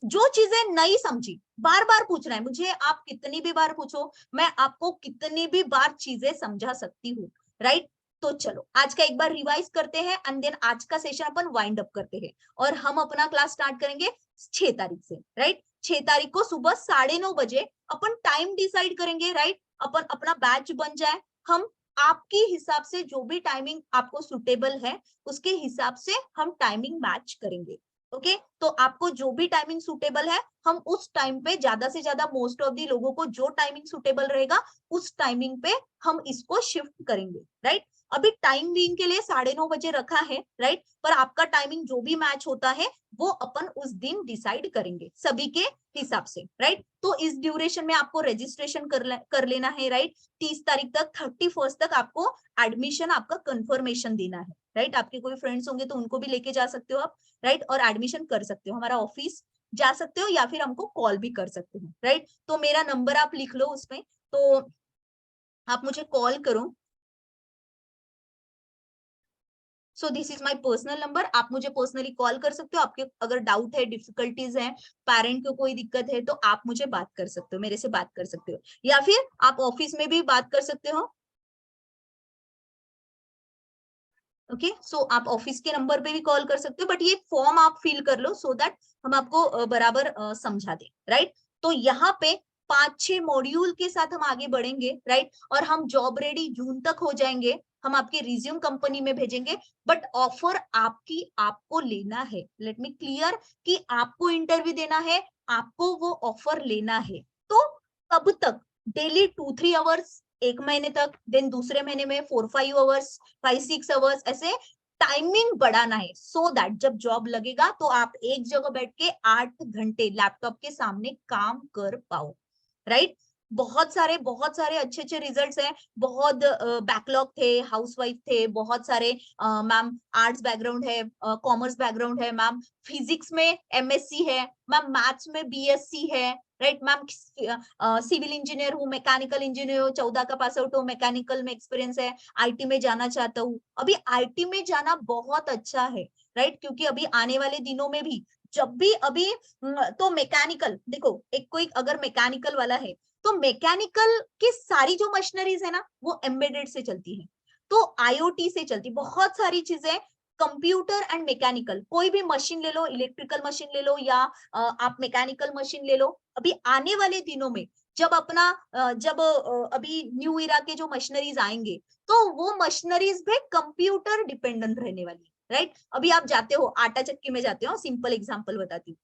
जो चीजें नहीं समझी बार बार पूछना है मुझे, आप कितनी भी बार पूछो, मैं आपको कितनी भी बार चीजें समझा सकती हूँ, राइट। तो चलो आज का एक बार रिवाइज करते हैं एंड देन आज का सेशन अपन वाइंड अप करते हैं, और हम अपना क्लास स्टार्ट करेंगे 6 तारीख से, राइट। 6 तारीख को सुबह 9:30 बजे अपन टाइम डिसाइड करेंगे, राइट। अपन अपना बैच बन जाए, हम आपकी हिसाब से जो भी टाइमिंग आपको सुटेबल है उसके हिसाब से हम टाइमिंग मैच करेंगे। ओके, तो आपको जो भी टाइमिंग सुटेबल है, हम उस टाइम पे ज्यादा से ज्यादा, मोस्ट ऑफ दी लोगों को जो टाइमिंग सुटेबल रहेगा उस टाइमिंग पे हम इसको शिफ्ट करेंगे, राइट। अभी टाइम बीइंग के लिए 9:30 बजे रखा है, राइट, पर आपका टाइमिंग जो भी मैच होता है वो अपन उस दिन डिसाइड करेंगे सभी के हिसाब से, राइट। तो इस ड्यूरेशन में आपको रजिस्ट्रेशन कर लेना है, राइट। 30 तारीख तक, 31 तक आपको एडमिशन आपका कंफर्मेशन देना है, राइट। आपके कोई फ्रेंड्स होंगे तो उनको भी लेके जा सकते हो आप, राइट, और एडमिशन कर सकते हो। हमारा ऑफिस जा सकते हो या फिर हमको कॉल भी कर सकते हो, राइट। तो मेरा नंबर आप लिख लो उसमें, तो आप मुझे कॉल करो। सो this is my personal number, आप मुझे पर्सनली कॉल कर सकते हो। आपके अगर डाउट है, डिफिकल्टीज है, पेरेंट को कोई दिक्कत है, तो आप मुझे बात कर सकते हो, मेरे से बात कर सकते हो, या फिर आप ऑफिस में भी बात कर सकते हो। ओके, सो आप ऑफिस के नंबर पे भी कॉल कर सकते हो, बट ये फॉर्म आप फिल कर लो सो दैट हम आपको बराबर समझा दें, राइट। तो यहाँ पे 5-6 मॉड्यूल के साथ हम आगे बढ़ेंगे, राइट, और हम जॉब रेडी जून तक हो जाएंगे। हम आपके रिज्यूम कंपनी में भेजेंगे, बट ऑफर आपकी आपको लेना है। लेट मी क्लियर कि आपको इंटरव्यू देना है, आपको वो ऑफर लेना है। तो तब तक डेली 2-3 आवर्स, 1 महीने तक, देन दूसरे महीने में 4-5 आवर्स, 5-6 आवर्स, ऐसे टाइमिंग बढ़ाना है, सो दैट जब जॉब लगेगा तो आप एक जगह बैठ के 8 घंटे लैपटॉप के सामने काम कर पाओ, राइट। बहुत सारे अच्छे अच्छे रिजल्ट्स हैं। बहुत बैकलॉग थे, हाउसवाइफ थे, बहुत सारे मैम आर्ट्स बैकग्राउंड है, कॉमर्स बैकग्राउंड है, मैम फिजिक्स में एमएससी है, मैम मैथ्स में बीएससी है, राइट मैम। सिविल इंजीनियर हूँ, मैकेनिकल इंजीनियर हूँ, 14 का पास आउट हूँ, मैकेनिकल में एक्सपीरियंस है, आईटी में जाना चाहता हूँ। अभी आईटी में जाना बहुत अच्छा है, राइट, क्योंकि अभी आने वाले दिनों में भी जब भी अभी तो मैकेनिकल देखो, एक कोई अगर मैकेनिकल वाला है तो मैकेनिकल की सारी जो मशीनरीज है ना वो एम्बेडेड से चलती है, तो आईओटी से चलती बहुत सारी चीजें। कंप्यूटर एंड मैकेनिकल, कोई भी मशीन ले लो, इलेक्ट्रिकल मशीन ले लो या आप मैकेनिकल मशीन ले लो। अभी आने वाले दिनों में जब अपना जब अभी न्यू इरा के जो मशीनरीज आएंगे तो वो मशीनरीज भी कंप्यूटर डिपेंडेंट रहने वाली, राइट। अभी आप जाते हो आटा चक्की में जाते हो, सिंपल एग्जांपल बताती हूँ।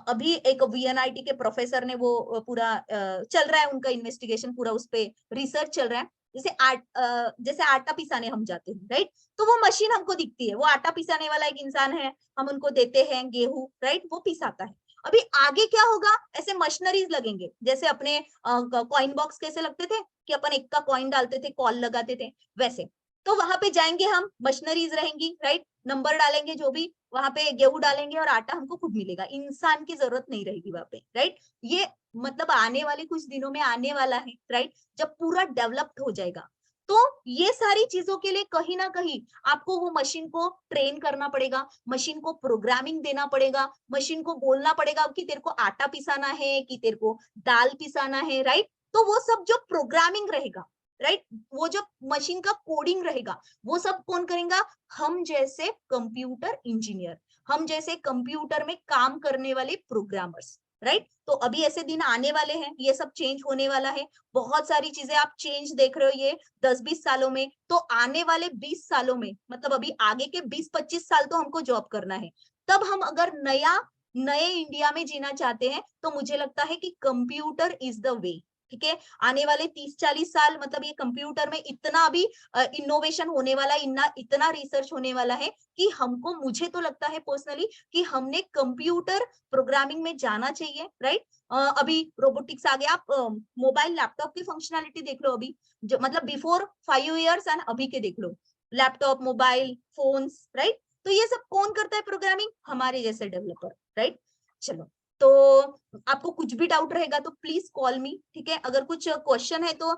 अभी एक वीएनआईटी के प्रोफेसर ने वो पूरा चल रहा है उनका इन्वेस्टिगेशन, पूरा उस पे रिसर्च चल रहा है। जैसे आटा पिसाने हम जाते हैं, राइट, तो वो मशीन हमको दिखती है, वो आटा पिसाने वाला एक इंसान है, हम उनको देते हैं गेहूं, राइट, वो पिसाता है। अभी आगे क्या होगा, ऐसे मशीनरीज लगेंगे, जैसे अपने कॉइन बॉक्स कैसे लगते थे कि अपन एक का कॉइन डालते थे, कॉल लगाते थे, वैसे। तो वहां पे जाएंगे हम, मशीनरीज रहेंगी, राइट, नंबर डालेंगे जो भी, वहां पे गेहूं डालेंगे और आटा हमको खुद मिलेगा, इंसान की जरूरत नहीं रहेगी वहां पे, राइट। ये मतलब आने वाले कुछ दिनों में आने वाला है, राइट, जब पूरा डेवलप्ड हो जाएगा। तो ये सारी चीजों के लिए कहीं ना कहीं आपको वो मशीन को ट्रेन करना पड़ेगा, मशीन को प्रोग्रामिंग देना पड़ेगा, मशीन को बोलना पड़ेगा कि तेरे को आटा पिसाना है, कि तेरे को दाल पिसाना है, राइट। तो वो सब जो प्रोग्रामिंग रहेगा, राइट, वो जो मशीन का कोडिंग रहेगा, वो सब कौन करेगा, हम जैसे कंप्यूटर इंजीनियर, हम जैसे कंप्यूटर में काम करने वाले प्रोग्रामर्स, राइट। तो अभी ऐसे दिन आने वाले हैं, ये सब चेंज होने वाला है। बहुत सारी चीजें आप चेंज देख रहे हो ये 10-20 सालों में, तो आने वाले 20 सालों में, मतलब अभी आगे के 20-25 साल तो हमको जॉब करना है। तब हम अगर नए इंडिया में जीना चाहते हैं तो मुझे लगता है कि कंप्यूटर इज द वे, ठीक है। आने वाले 30-40 साल, मतलब ये कंप्यूटर में इतना अभी इनोवेशन होने वाला, इतना रिसर्च होने वाला है कि हमको, मुझे तो लगता है पर्सनली कि हमने कंप्यूटर प्रोग्रामिंग में जाना चाहिए, राइट। अभी रोबोटिक्स आ गया, आप मोबाइल लैपटॉप की फंक्शनैलिटी देख लो अभी, जो मतलब बिफोर 5 इयर्स एंड अभी के देख लो, लैपटॉप, मोबाइल फोन्स, राइट। तो ये सब कौन करता है प्रोग्रामिंग, हमारे जैसे डेवलपर, राइट। चलो, तो आपको कुछ भी डाउट रहेगा तो प्लीज कॉल मी, ठीक है। अगर कुछ क्वेश्चन है तो